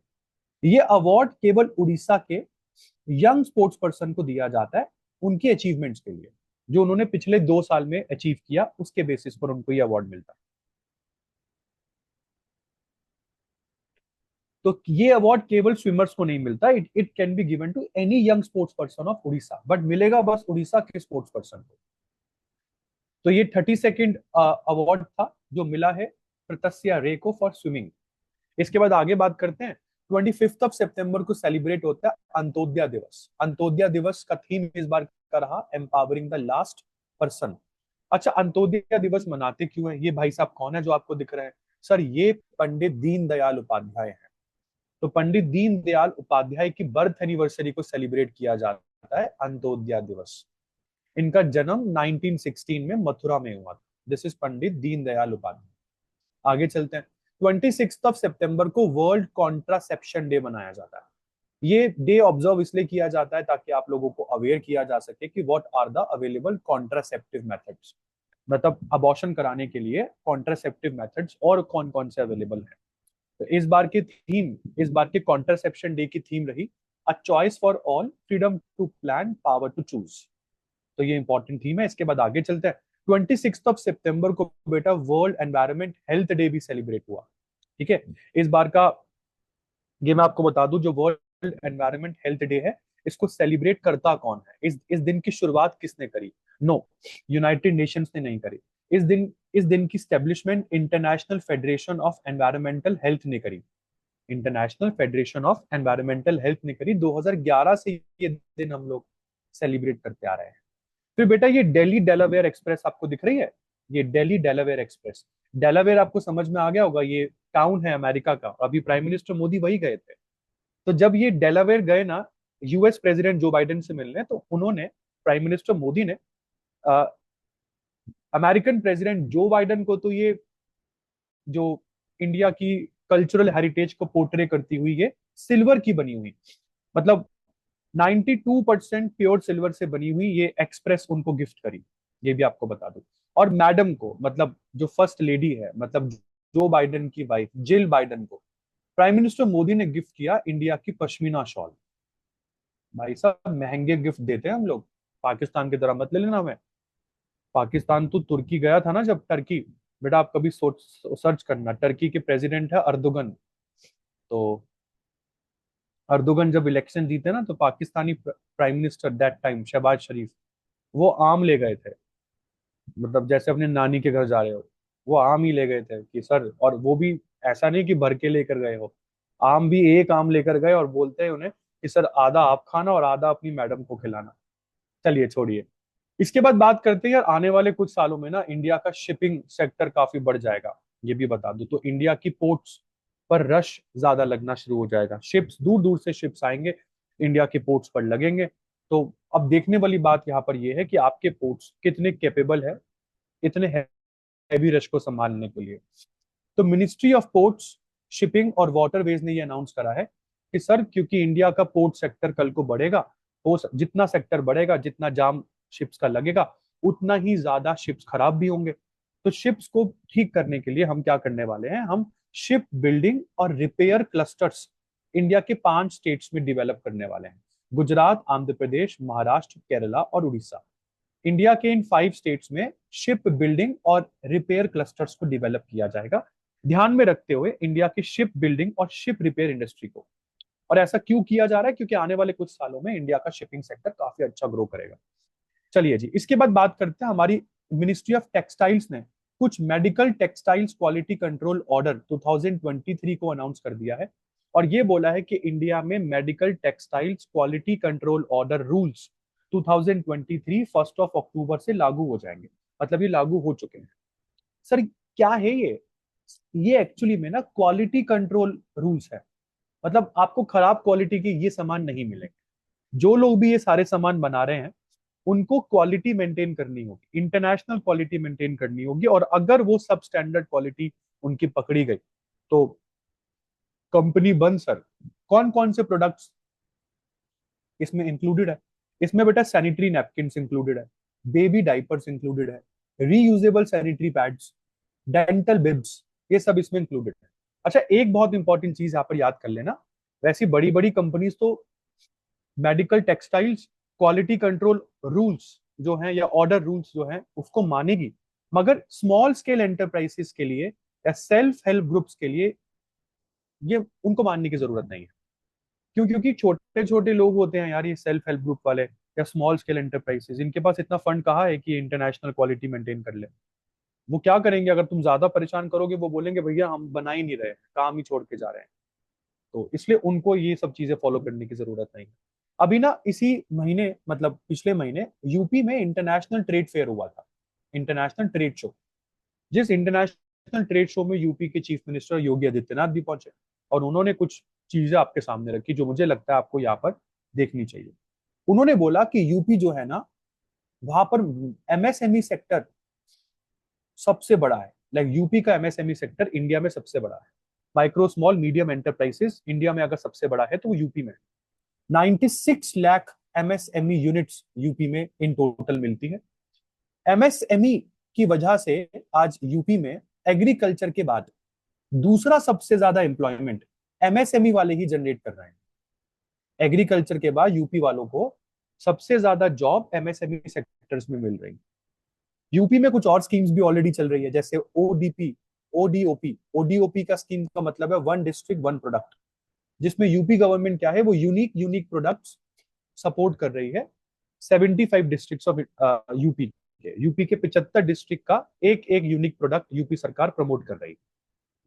ये अवार्ड केवल उड़ीसा के यंग स्पोर्ट्स पर्सन को दिया जाता है उनकी अचीवमेंट्स के लिए, जो उन्होंने पिछले 2 साल में अचीव किया, उसके बेसिस पर उनको ये अवार्ड मिलता है। तो ये अवार्ड केवल स्विमर्स को नहीं मिलता, it it can be given to any young sports person of Orissa, but मिलेगा बस उड़ीसा के स्पोर्ट्स पर्सन को। तो ये 32nd अवार्ड था जो मिला है प्रतस्या रे को फॉर स्विमिंग। इसके बाद आगे बात करते हैं। 25 सितंबर को सेलिब्रेट होता है अंत्योदय दिवस। अंत्योदय दिवस का थीम इस बार का रहा एम्पावरिंग द लास्ट पर्सन। अच्छा, अंत्योदय दिवस मनाते क्यों है? ये भाई साहब कौन है जो आपको दिख रहे हैं? सर, ये पंडित दीनदयाल उपाध्याय हैं। तो पंडित दीनदयाल उपाध्याय की बर्थ एनिवर्सरी को सेलिब्रेट किया जाता है अंत्योदय दिवस। इनका जन्म 1916 में मथुरा में हुआ था। This is Pandit Deendayal Upadhyay. आगे चलते हैं। 26 सितंबर को वर्ल्ड कॉन्ट्रासेप्शन डे मनाया जाता है। ये डे ऑब्जर्व इसलिए किया जाता है ताकि आप लोगों को अवेयर किया जा सके कि what are the available contraceptive methods, मतलब अबॉर्शन कराने के लिए कॉन्ट्रासेप्टिव मेथड्स और कौन कौन से अवेलेबल हैं। तो इस बार के कॉन्ट्रासेप्शन डे की थीम रही a choice for all, freedom to plan, power to choose. तो ये इंपॉर्टेंट थीम है। इसके बाद आगे चलते हैं। 26 सितंबर को बेटा वर्ल्ड एनवायरमेंट हेल्थ डे भी सेलिब्रेट हुआ। ठीक है, इस बार का ये मैं आपको बता दूं, जो वर्ल्ड एनवायरमेंट हेल्थ डे है इसको सेलिब्रेट करता कौन है? इस दिन की शुरुआत किसने करी? नो, यूनाइटेड नेशंस ने नहीं करी। इस दिन की establishment international federation of environmental health ने करी। International federation of environmental health ने करी। 2011 से ये दिन हम लोग सेलिब्रेट करते आ रहे हैं। फिर बेटा ये दिल्ली डेलावेयर एक्सप्रेस आपको दिख रही है, ये दिल्ली डेलावेयर एक्सप्रेस। डेलावेयर आपको समझ में आ गया होगा, ये टाउन है अमेरिका का। अभी प्राइम मिनिस्टर मोदी वही गए थे। तो जब ये डेलावेयर गए ना यूएस प्रेसिडेंट जो बाइडेन से मिलने, तो उन्होंने, प्राइम मिनिस्टर मोदी ने अमेरिकन प्रेसिडेंट जो बाइडेन को तो ये जो इंडिया की कल्चरल हेरिटेज को पोर्ट्रे करती हुई ये सिल्वर की बनी हुई, मतलब 92% प्योर सिल्वर से बनी हुई ये एक्सप्रेस उनको गिफ्ट करी। ये भी आपको बता दूं। और मैडम को, मतलब जो फर्स्ट लेडी है, मतलब जो बाइडेन की वाइफ जिल बाइडेन को, प्राइम मिनिस्टर मोदी ने गिफ्ट किया इंडिया की पश्मीना शॉल। भाई साहब, महंगे गिफ्ट देते हैं हम लोग। पाकिस्तान की तरह मत ले लेना हमें। पाकिस्तान तो तुर्की गया था ना जब, टर्की। बेटा आप कभी सोच सर्च करना, टर्की के प्रेसिडेंट है अर्दोगन। तो अर्दोगन जब इलेक्शन जीते ना, तो Pakistani prime minister that time Shahbaz Sharif, वो आम ले गए थे। मतलब जैसे अपने नानी के घर जा रहे हो, वो आम ही ले गए थे कि सर, और वो भी ऐसा नहीं कि भर के लेकर गए हो, आम भी एक आम लेकर गए और बोलते हैं उन्हें कि सर आधा आप खाना और आधा अपनी मैडम को खिलाना। चलिए छोड़िए। इसके बाद बात करते हैं यार, आने वाले कुछ सालों में ना इंडिया का शिपिंग सेक्टर काफी बढ़ जाएगा, ये भी बता दूं। तो इंडिया की पोर्ट्स पर रश ज्यादा लगना शुरू हो जाएगा, शिप्स दूर दूर से शिप्स आएंगे, इंडिया के पोर्ट्स पर लगेंगे। तो अब देखने वाली बात यहाँ पर यह है कि आपके पोर्ट्स कितने कैपेबल है इतने हैवी रश को संभालने के लिए। तो मिनिस्ट्री ऑफ पोर्ट्स, शिपिंग और वाटरवेज ने ये अनाउंस करा है कि सर, क्योंकि इंडिया का पोर्ट सेक्टर कल को बढ़ेगा, हो जितना सेक्टर बढ़ेगा, जितना जाम शिप्स का लगेगा, उतना ही ज्यादा शिप्स खराब भी होंगे। तो शिप्स को ठीक करने के लिए हम क्या करने वाले हैं, हम शिप बिल्डिंग और रिपेयर क्लस्टर्स इंडिया के 5 स्टेट्स में डेवलप करने वाले हैं। गुजरात, आंध्र प्रदेश, महाराष्ट्र, केरला और उड़ीसा। इंडिया के इन 5 स्टेट्स में शिप बिल्डिंग और रिपेयर क्लस्टर्स को डेवलप किया जाएगा, ध्यान में रखते हुए इंडिया की शिप बिल्डिंग और शिप रिपेयर इंडस्ट्री को। और ऐसा क्यों किया जा रहा है, क्योंकि आने वाले कुछ सालों में इंडिया का शिपिंग सेक्टर काफी अच्छा ग्रो करेगा। चलिए जी, इसके बाद बात करते हैं, हमारी मिनिस्ट्री ऑफ टेक्सटाइल्स ने कुछ medical textiles quality control order 2023 को अनाउंस कर दिया है। और ये बोला है कि इंडिया में medical textiles quality control order rules 2023 1 अक्टूबर से लागू हो जाएंगे। मतलब ये लागू हो चुके हैं। सर क्या है ये एक्चुअली में ना क्वालिटी कंट्रोल रूल्स है। मतलब आपको खराब क्वालिटी के ये सामान नहीं मिलेंगे। जो लोग भी ये सारे सामान बना रहे हैं, उनको क्वालिटी मेंटेन करनी होगी, इंटरनेशनल क्वालिटी मेंटेन करनी होगी। और अगर वो सब स्टैंडर्ड क्वालिटी उनकी पकड़ी गई तो कंपनी बंद। सर कौन कौन से प्रोडक्ट्स इसमें इंक्लूडेड है? इसमें बेटा सैनिटरी नैपकिन इंक्लूडेड है, बेबी डाइपर्स इंक्लूडेड है, reusable sanitary pads, dental bibs, ये सब इसमें इंक्लूडेड है। अच्छा, एक बहुत इंपॉर्टेंट चीज यहाँ पर याद कर लेना, वैसी बड़ी बड़ी कंपनीज तो medical textiles quality control rules जो हैं या ऑर्डर रूल्स जो हैं उसको मानेगी, मगर स्मॉल स्केल एंटरप्राइजेस के लिए या सेल्फ हेल्प ग्रुप्स के लिए ये उनको मानने की जरूरत नहीं है। क्यों? क्योंकि छोटे छोटे लोग होते हैं यार, ये सेल्फ हेल्प ग्रुप वाले या स्मॉल स्केल एंटरप्राइजेस, इनके पास इतना फंड कहाँ है कि इंटरनेशनल क्वालिटी मेंटेन कर ले। वो क्या करेंगे, अगर तुम ज्यादा परेशान करोगे वो बोलेंगे भैया हम बना ही नहीं रहे, काम ही छोड़ के जा रहे हैं। तो इसलिए उनको ये सब चीजें फॉलो करने की जरूरत नहीं है। अभी ना इसी महीने, मतलब पिछले महीने, यूपी में इंटरनेशनल ट्रेड फेयर हुआ था, इंटरनेशनल ट्रेड शो। जिस इंटरनेशनल ट्रेड शो में यूपी के चीफ मिनिस्टर योगी आदित्यनाथ भी पहुंचे और उन्होंने कुछ चीजें आपके सामने रखी जो मुझे लगता है आपको यहाँ पर देखनी चाहिए। उन्होंने बोला कि यूपी जो है ना, वहां पर एमएसएमई सेक्टर सबसे बड़ा है। लाइक यूपी का एमएसएमई सेक्टर इंडिया में सबसे बड़ा है। Micro small medium enterprises India में अगर सबसे बड़ा है तो वो यूपी में 96 लाख एमएसएमई यूनिट्स यूपी में इन टोटल मिलती है। एमएसएमई की वजह से आज यूपी में एग्रीकल्चर के बाद दूसरा सबसे ज्यादा एम्प्लॉयमेंट एमएसएमई वाले ही जनरेट कर रहे हैं। एग्रीकल्चर के बाद यूपी वालों को सबसे ज्यादा जॉब एमएसएमई सेक्टर्स में मिल रही है। यूपी में कुछ और स्कीम्स भी ऑलरेडी चल रही है, जैसे ओडीपी, ओडीओपी। ओडीओपी का स्कीम का मतलब है वन डिस्ट्रिक्ट वन प्रोडक्ट, जिसमें यूपी गवर्नमेंट क्या है, वो यूनिक यूनिक प्रोडक्ट्स सपोर्ट कर रही है। 75 डिस्ट्रिक्ट्स ऑफ यूपी के 75 डिस्ट्रिक्ट का एक एक यूनिक प्रोडक्ट यूपी सरकार प्रमोट कर रही है।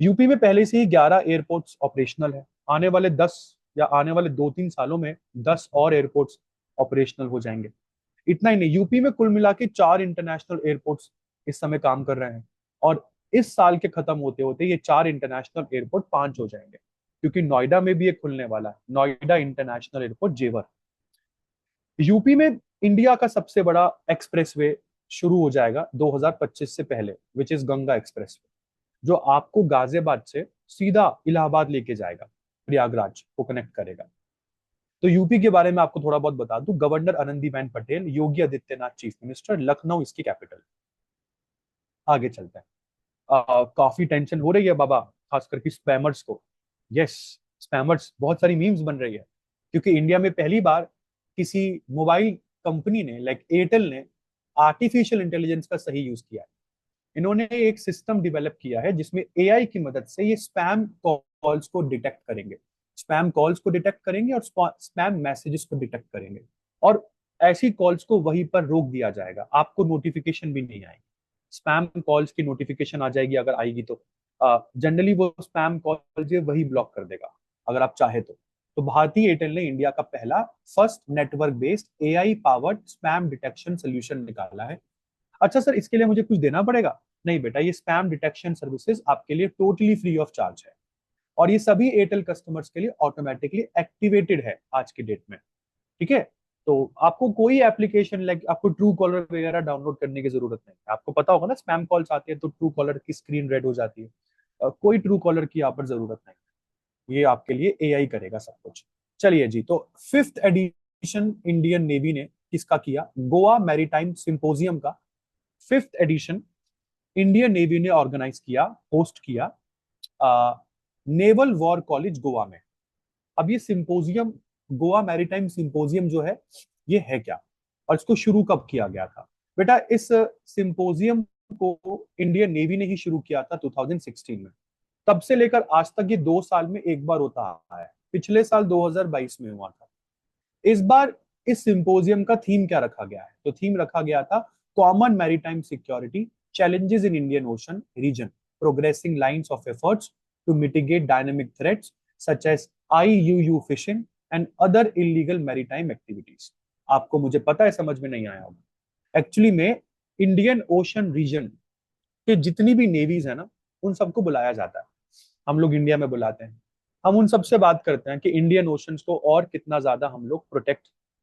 यूपी में पहले से ही 11 एयरपोर्ट्स ऑपरेशनल है। आने वाले 10 या आने वाले 2-3 सालों में 10 और एयरपोर्ट्स ऑपरेशनल हो जाएंगे। इतना ही नहीं, यूपी में कुल मिला के 4 इंटरनेशनल एयरपोर्ट्स इस समय काम कर रहे हैं। और इस साल के खत्म होते होते ये 4 इंटरनेशनल एयरपोर्ट 5 हो जाएंगे, क्योंकि नोएडा में भी एक खुलने वाला है, नोएडा इंटरनेशनल एयरपोर्ट जेवर। यूपी में इंडिया का सबसे बड़ा एक्सप्रेसवे शुरू हो जाएगा 2025 से पहले, विच इज गंगा एक्सप्रेसवे, जो आपको गाजियाबाद से सीधा इलाहाबाद लेके जाएगा, प्रयागराज को कनेक्ट करेगा। तो यूपी के बारे में आपको थोड़ा बहुत बता दूं, governor Anandiben Patel, Yogi Adityanath chief minister, Lucknow इसकी कैपिटल। आगे चलते हैं। काफी टेंशन हो रही है बाबा, खास करके स्पैमर्स को। यस, स्पैमर्स, बहुत सारी मीम्स बन रही है, क्योंकि इंडिया में पहली बार किसी मोबाइल कंपनी ने, लाइक एयरटेल ने, आर्टिफिशियल इंटेलिजेंस का सही यूज किया है। इन्होंने एक सिस्टम डेवलप किया है जिसमें एआई की मदद से ये स्पैम कॉल्स को डिटेक्ट करेंगे, स्पैम कॉल्स को डिटेक्ट करेंगे और स्पैम मैसेजेस को डिटेक्ट करेंगे। और ऐसी कॉल्स को वहीं पर रोक दिया जाएगा, आपको नोटिफिकेशन भी नहीं आएगी। स्पैम कॉल्स की नोटिफिकेशन आ जाएगी, अगर आएगी तो जनरली वो स्पैम कॉल जो वही ब्लॉक कर देगा अगर आप चाहे तो। तो भारतीय एयरटेल ने इंडिया का पहला first network based AI powered spam detection solution निकाला है। अच्छा सर, इसके लिए मुझे कुछ देना पड़ेगा? नहीं बेटा, ये स्पैम डिटेक्शन सर्विसेज आपके लिए टोटली फ्री ऑफ चार्ज है, और ये सभी एयरटेल कस्टमर्स के लिए ऑटोमेटिकली एक्टिवेटेड है आज की डेट में। ठीक है, तो आपको कोई एप्लीकेशन लाइक आपको ट्रू कॉलर वगैरह डाउनलोड करने की जरूरत नहीं है। आपको पता होगा ना, स्पैम कॉल्स आती है तो ट्रू कॉलर की स्क्रीन रेड हो जाती है। कोई ट्रू कॉलर की यहाँ पर जरूरत नहीं है, ये आपके लिए एआई करेगा सब कुछ। चलिए जी, तो फिफ्थ एडिशन इंडियन नेवी ने किसका किया? गोवा मैरीटाइम सिंपोजियम का फिफ्थ एडिशन इंडियन नेवी ने ऑर्गेनाइज किया, होस्ट किया नेवल वॉर कॉलेज गोवा में। अब ये सिंपोजियम, गोवा मैरीटाइम सिंपोजियम जो है, ये है क्या और इसको शुरू कब किया गया था? बेटा, इस सिंपोजियम को इंडियन नेवी ने ही शुरू किया था 2016 में। तब से लेकर आज तक ये 2 साल में एक बार होता आ रहा है। पिछले साल 2022 में हुआ था। इस बार इस सिंपोजियम का थीम क्या रखा गया है? तो थीम रखा गया था common maritime security challenges in Indian Ocean region, progressing lines of efforts to mitigate dynamic threats such as IUU fishing and other illegal maritime activities। आपको मुझे पता है समझ में नहीं आया होगा। एक्चुअली में इंडियन ओशन रीजन के जितनी भी नेवीज है ना, उन सबको बुलाया जाता है। हम लोग इंडिया में बुलाते हैं, हम उन सबसे बात करते हैं कि इंडियन ओशंस को और कितना ज्यादा हम लोग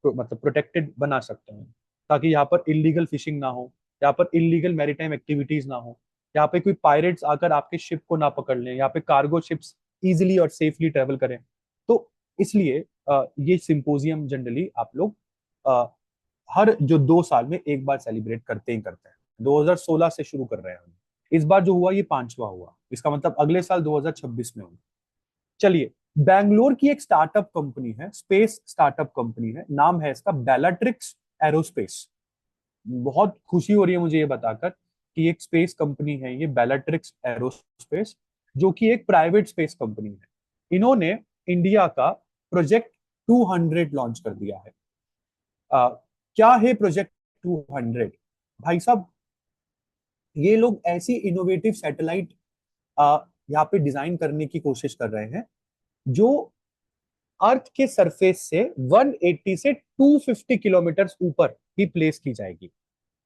मतलब प्रोटेक्टेड बना सकते हैं, ताकि यहाँ पर इलीगल फिशिंग ना हो, यहाँ पर इलीगल मैरीटाइम एक्टिविटीज ना हो, यहाँ पे कोई पायरेट्स आकर आपके शिप को ना पकड़ लें, यहाँ पे कार्गो शिप्स इजिली और सेफली ट्रेवल करें। तो इसलिए ये सिंपोजियम जनरली आप लोग अ, हर जो 2 साल में एक बार सेलिब्रेट करते ही करते हैं। 2016 से शुरू कर रहे हैं हम। इस बार जो हुआ ये पांचवा हुआ, इसका मतलब अगले साल 2026 में होगा। चलिए, बैंगलोर की एक स्टार्टअप कंपनी है, स्पेस स्टार्टअप कंपनी है, नाम है इसका बेलाट्रिक्स एरोस्पेस। बहुत खुशी हो रही है मुझे ये बताकर कि एक स्पेस कंपनी है ये बेलाट्रिक्स एरोस्पेस, जो कि एक प्राइवेट स्पेस कंपनी है। इन्होंने इंडिया का प्रोजेक्ट 200 लॉन्च कर दिया है। क्या है प्रोजेक्ट 200? भाई साहब, ये लोग ऐसी इनोवेटिव सैटेलाइट यहाँ पे डिजाइन करने की कोशिश कर रहे हैं जो अर्थ के सरफेस से 180 से 250 किलोमीटर ऊपर ही प्लेस की जाएगी।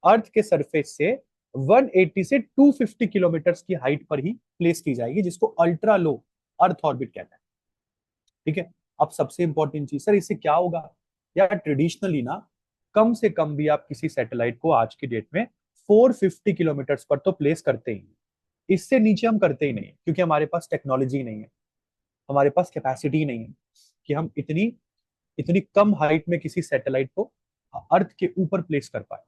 अर्थ के सरफेस से 180 से 250 किलोमीटर की हाइट पर ही प्लेस की जाएगी, जिसको अल्ट्रा लो अर्थ ऑर्बिट कहते हैं। ठीक है, अब सबसे इंपॉर्टेंट चीज सर, इससे क्या होगा? यार ट्रेडिशनली ना, कम से कम भी आप किसी सैटेलाइट को आज की डेट में 450 किलोमीटर पर तो प्लेस करते ही हैं। इससे नीचे हम करते ही नहीं, क्योंकि हमारे पास टेक्नोलॉजी नहीं है, हमारे पास कैपेसिटी नहीं है कि हम इतनी इतनी कम हाइट में किसी सैटेलाइट को अर्थ के ऊपर प्लेस कर पाए।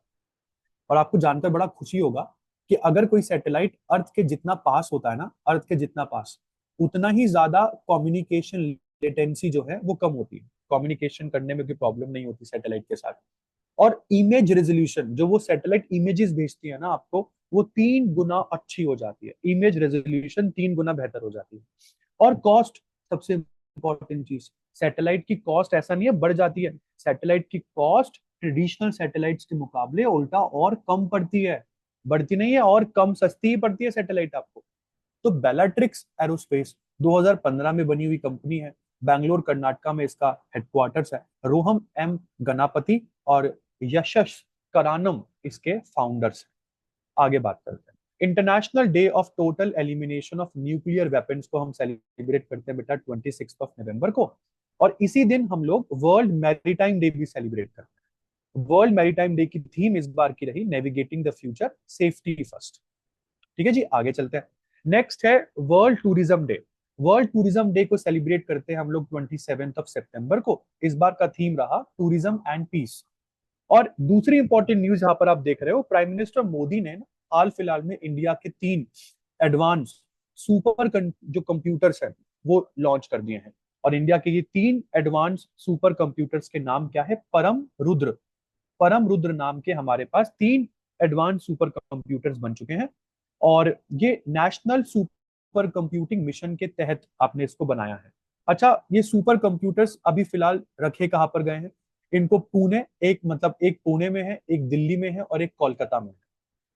और आपको जानकर बड़ा खुशी होगा कि अगर कोई सैटेलाइट अर्थ के जितना पास होता है ना, अर्थ के जितना पास, उतना ही ज्यादा कम्युनिकेशन लेटेंसी जो है वो कम होती है। कम्युनिकेशन करने में कोई प्रॉब्लम नहीं होती सैटेलाइट के साथ। और इमेज रेजोल्यूशन, जो वो सैटेलाइट इमेजेस भेजती है ना आपको, वो 3 गुना अच्छी हो जाती है। इमेज रेजोल्यूशन 3 गुना बेहतर हो जाती है। और कॉस्ट, सबसे इंपॉर्टेंट चीज, सैटेलाइट की कॉस्ट ऐसा नहीं है बढ़ जाती है, सैटेलाइट की कॉस्ट ट्रेडिशनल सैटेलाइट्स के मुकाबले उल्टा और कम पड़ती है। बढ़ती नहीं है, और कम सस्ती ही पड़ती है सैटेलाइट आपको। तो बेलाट्रिक्स एरोस्पेस 2015 में बनी हुई कंपनी है। बैंगलोर कर्नाटका में इसका हेडक्वार्टर्स है। रोहम एम गनापति और यशस करानम इसके फाउंडर्स हैं। आगे बात करते हैं। International day of total elimination of nuclear weapons को हम सेलिब्रेट करते हैं बेटा 26 नवंबर को। और इसी दिन हम लोग वर्ल्ड मैरीटाइम डे भी सेलिब्रेट करते हैं। वर्ल्ड मैरीटाइम डे की थीम इस बार की रही navigating the future, safety first. ठीक है जी, आगे चलते हैं। नेक्स्ट है world tourism day. World tourism day को सेलिब्रेट करते हैं हम लोग 27 सितंबर को। इस बार का थीम रहा टूरिज्म एंड पीस। और दूसरी इंपॉर्टेंट न्यूज यहाँ पर आप देख रहे हो, प्राइम मिनिस्टर मोदी ने हाल फिलहाल में इंडिया के 3 एडवांस सुपर जो कंप्यूटर्स हैं वो लॉन्च कर दिए हैं। और इंडिया के ये 3 एडवांस सुपर कंप्यूटर्स के नाम क्या है? परम रुद्र। परम रुद्र नाम के हमारे पास 3 एडवांस सुपर कंप्यूटर्स बन चुके हैं। और ये नेशनल सुपर कंप्यूटिंग मिशन के तहत आपने इसको बनाया है। अच्छा, ये सुपर कंप्यूटर्स अभी फिलहाल रखे कहाँ पर गए हैं? इनको पुणे, एक पुणे में है, एक दिल्ली में है और एक कोलकाता में है।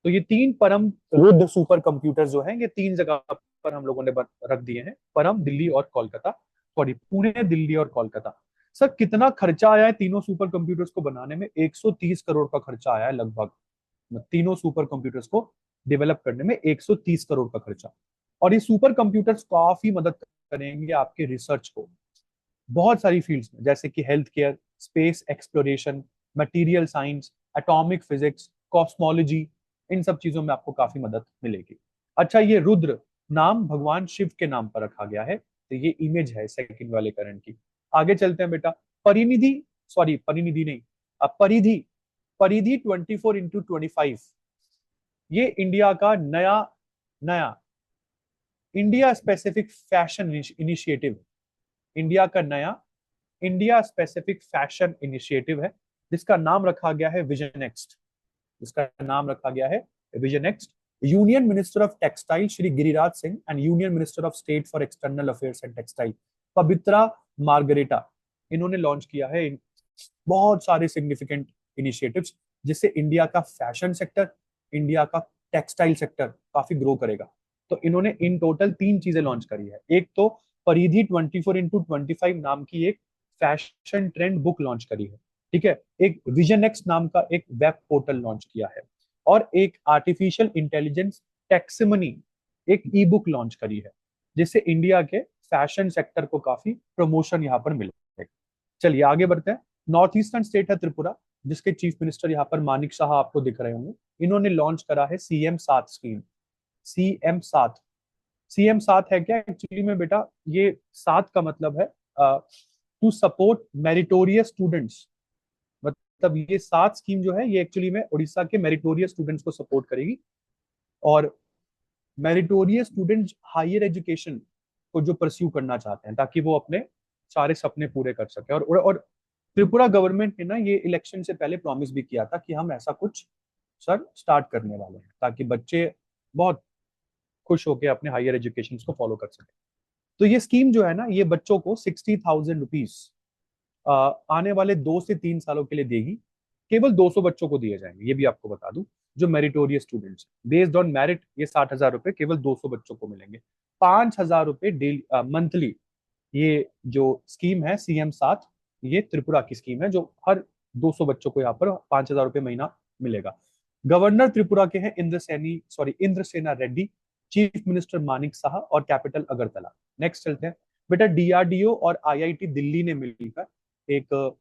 तो ये 3 परम रुद्र सुपर कंप्यूटर जो है, ये 3 जगह पर हम लोगों ने रख दिए हैं, परम, दिल्ली और कोलकाता। सॉरी, पुणे, दिल्ली और कोलकाता। सर कितना खर्चा आया है तीनों सुपर कंप्यूटर्स को बनाने में? 130 करोड़ का खर्चा आया है लगभग, तीनों सुपर कंप्यूटर्स को डेवलप करने में 130 करोड़ का खर्चा। और ये सुपर कंप्यूटर्स काफी मदद करेंगे आपके रिसर्च को बहुत सारी फील्ड्स में, जैसे कि health care, space exploration, material science, atomic physics, cosmology, इन सब चीजों में आपको काफी मदद मिलेगी। अच्छा, ये रुद्र नाम भगवान शिव के नाम पर रखा गया है, तो ये इमेज है सेकंड वाले करंट की। आगे चलते हैं बेटा। परिनिधि, सॉरी परिनिधि नहीं, परिधि, परिधि 24x25, ये इंडिया का नया नया India specific fashion initiative, India का नया इंडिया स्पेसिफिक फैशन इनिशिएटिव है, जिसका नाम रखा गया है विजन नेक्स्ट। जिसका नाम रखा गया है vision next. Union minister of textile Shri Giriraj Singh and union minister of state for external affairs and textile Pabitra Margherita, इन्होंने लॉन्च किया है बहुत सारे सिग्निफिकेंट इनिशिएटिव्स, जिससे इंडिया का फैशन सेक्टर, इंडिया का टेक्सटाइल सेक्टर काफी ग्रो करेगा। तो इन्होंने इन टोटल 3 चीजें लॉन्च करी है। एक तो परिधि 24x25 नाम की एक फैशन ट्रेंड बुक लॉन्च करी है, ठीक है। एक विजन एक्स नाम का एक वेब पोर्टल लॉन्च किया है, और एक आर्टिफिशियल इंटेलिजेंस टैक्सोनॉमी, एक ई बुक लॉन्च करी है, जिससे इंडिया के फैशन सेक्टर को काफी प्रमोशन यहाँ पर मिलेगा। चलिए आगे बढ़ते हैं। नॉर्थ ईस्टर्न स्टेट है त्रिपुरा, जिसके चीफ मिनिस्टर यहाँ पर मानिक शाह आपको दिख रहे होंगे। इन्होंने लॉन्च करा है CM7 स्कीम। CM7, CM7 है क्या एक्चुअली में बेटा? ये 7 का मतलब है टू सपोर्ट मेरिटोरियस स्टूडेंट्स। मतलब ये 7 स्कीम जो है, ये एक्चुअली में उड़ीसा के मेरिटोरियस स्टूडेंट्स को सपोर्ट करेगी। और मेरिटोरियस स्टूडेंट्स हायर एजुकेशन को जो परस्यू करना चाहते हैं, ताकि वो अपने सारे सपने पूरे कर सके। और त्रिपुरा गवर्नमेंट ने ना ये इलेक्शन से पहले प्रॉमिस भी किया था कि हम ऐसा कुछ सर स्टार्ट करने वाले हैं, ताकि बच्चे बहुत खुश होकर अपने हायर एजुकेशन को फॉलो कर सके। तो ये स्कीम जो है ना, ये बच्चों को 60,000 रुपीज आने वाले 2 से 3 सालों के लिए देगी। केवल 200 बच्चों को दिए जाएंगे, ये भी आपको बता दूं, जो meritorious students based on merit. ये 60,000 रुपए केवल 200 बच्चों को मिलेंगे। 5,000 रुपए डेली मंथली। ये जो स्कीम है CM7, ये त्रिपुरा की स्कीम है, जो हर 200 बच्चों को यहाँ पर 5,000 रुपए महीना मिलेगा। गवर्नर त्रिपुरा के हैं इंद्रसेना रेड्डी, चीफ मिनिस्टर मानिक शाह, और कैपिटल अगरतला। नेक्स्ट चलते हैं बेटा। DRDO और IIT दिल्ली ने मिलकर एक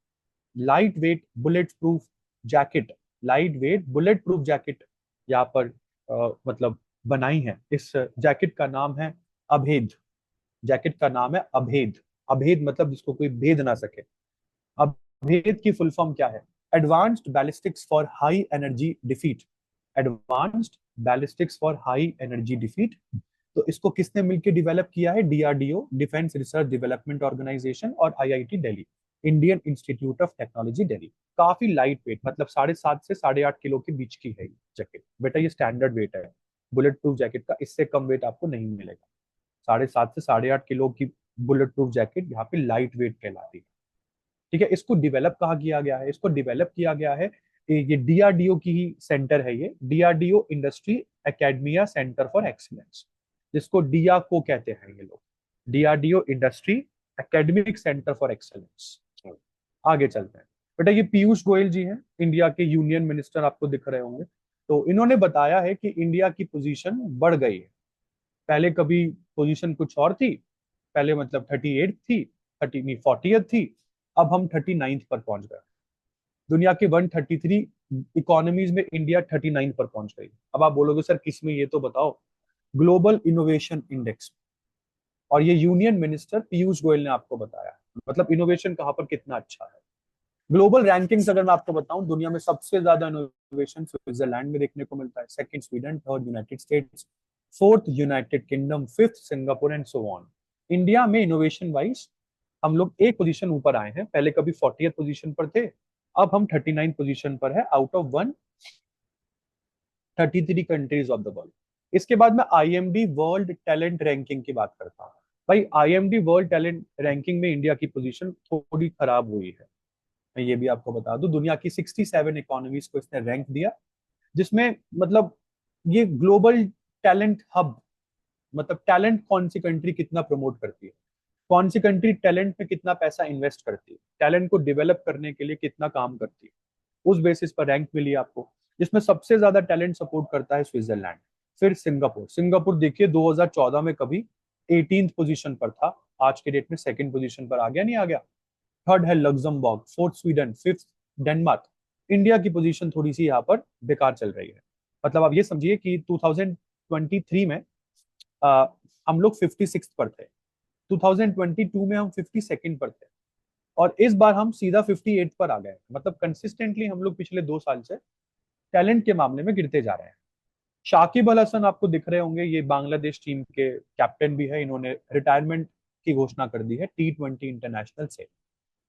light weight bullet proof jacket, light weight bullet proof jacket यहाँ पर मतलब बनाई है। इस जैकेट का नाम है अभेद। जैकेट का नाम है अभेद। अभेद मतलब जिसको कोई भेद ना सके। अभेद की फुल फॉर्म क्या है? Advanced ballistics for high energy defeat. Advanced ballistics for high energy defeat. तो इसको किसने मिलकर डेवलप किया है? DRDO, defence research development organisation, और IIT Delhi, Indian institute of technology Delhi. काफी लाइट वेट, मतलब 7.5 से 8.5 किलो के बीच की है ये जैकेट। बेटा ये स्टैंडर्ड वेट है बुलेट प्रूफ जैकेट का, इससे कम वेट आपको नहीं मिलेगा। 7.5 से 8.5 किलो की बुलेट प्रूफ जैकेट यहाँ पे लाइट वेट कहलाती है, ठीक है। इसको डिवेलप कहा किया गया है? इसको डिवेलप किया गया है, ये DRDO की ही सेंटर है, ये DRDO industry academia centre for excellence, जिसको डिया को कहते हैं ये लोग, DRDO industry academic centre for excellence. आगे चलते हैं बेटा। ये पीयूष गोयल जी हैं, इंडिया के यूनियन मिनिस्टर, आपको दिख रहे होंगे। तो इन्होंने बताया है कि इंडिया की पोजीशन बढ़ गई है। पहले कभी पोजीशन कुछ और थी, पहले मतलब 38 थी, 30 नहीं 40th थी, अब हम 39th पर पहुंच गए। दुनिया के 133 इकोनॉमीज में इंडिया 39 पर पहुंच गई। अब आप बोलोगे सर किस में, ये तो बताओ। Global innovation index. और ये यूनियन मिनिस्टर पीयूष गोयल ने आपको बताया, मतलब इनोवेशन कहाँ पर कितना अच्छा है। ग्लोबल रैंकिंग्स अगर मैं आपको बताऊं, दुनिया में सबसे ज्यादा इनोवेशन स्विट्जरलैंड में देखने को मिलता है, second Sweden, third United states, fourth United kingdom, fifth Singapore and so on. India में इनोवेशन वाइज हम लोग एक पोजीशन ऊपर आए हैं। पहले कभी 40th पोजीशन पर थे, अब हम 39 पोजीशन पर है out of 133 countries of the world. इसके बाद मैं IMD वर्ल्ड टैलेंट रैंकिंग की बात करता हूँ। भाई IMD वर्ल्ड टैलेंट रैंकिंग में इंडिया की पोजीशन थोड़ी खराब हुई है, मैं ये भी आपको बता दूं। दुनिया की 67 इकोनॉमीज को इसने रैंक दिया, जिसमें मतलब ये ग्लोबल टैलेंट हब, मतलब टैलेंट कौन सी कंट्री कितना प्रमोट करती है। कौन सी कंट्री टैलेंट में कितना पैसा इन्वेस्ट करती है, टैलेंट को डेवलप करने के लिए कितना काम करती है, उस बेसिस पर रैंक मिली आपको। जिसमें सबसे ज्यादा टैलेंट सपोर्ट करता है स्विट्जरलैंड, फिर सिंगापुर। सिंगापुर देखिए 2014 में कभी 18th पोजीशन पर था, आज के डेट में सेकंड पोजीशन पर आ गया, नहीं आ गया। थर्ड है Luxembourg, fourth Sweden, fifth Denmark. India की पोजीशन थोड़ी सी यहाँ पर बेकार चल रही है। मतलब आप ये समझिए कि 2023 में आ, हम लोग 56 पर थे, 2022 में हम 52nd पर थे, और इस बार हम सीधा 58 पर आ गए। मतलब कंसिस्टेंटली हम लोग पिछले 2 साल से टैलेंट के मामले में गिरते जा रहे हैं। शाकिब अल हसन आपको दिख रहे होंगे, ये बांग्लादेश टीम के कैप्टन भी है। इन्होंने रिटायरमेंट की घोषणा कर दी है T20 इंटरनेशनल से,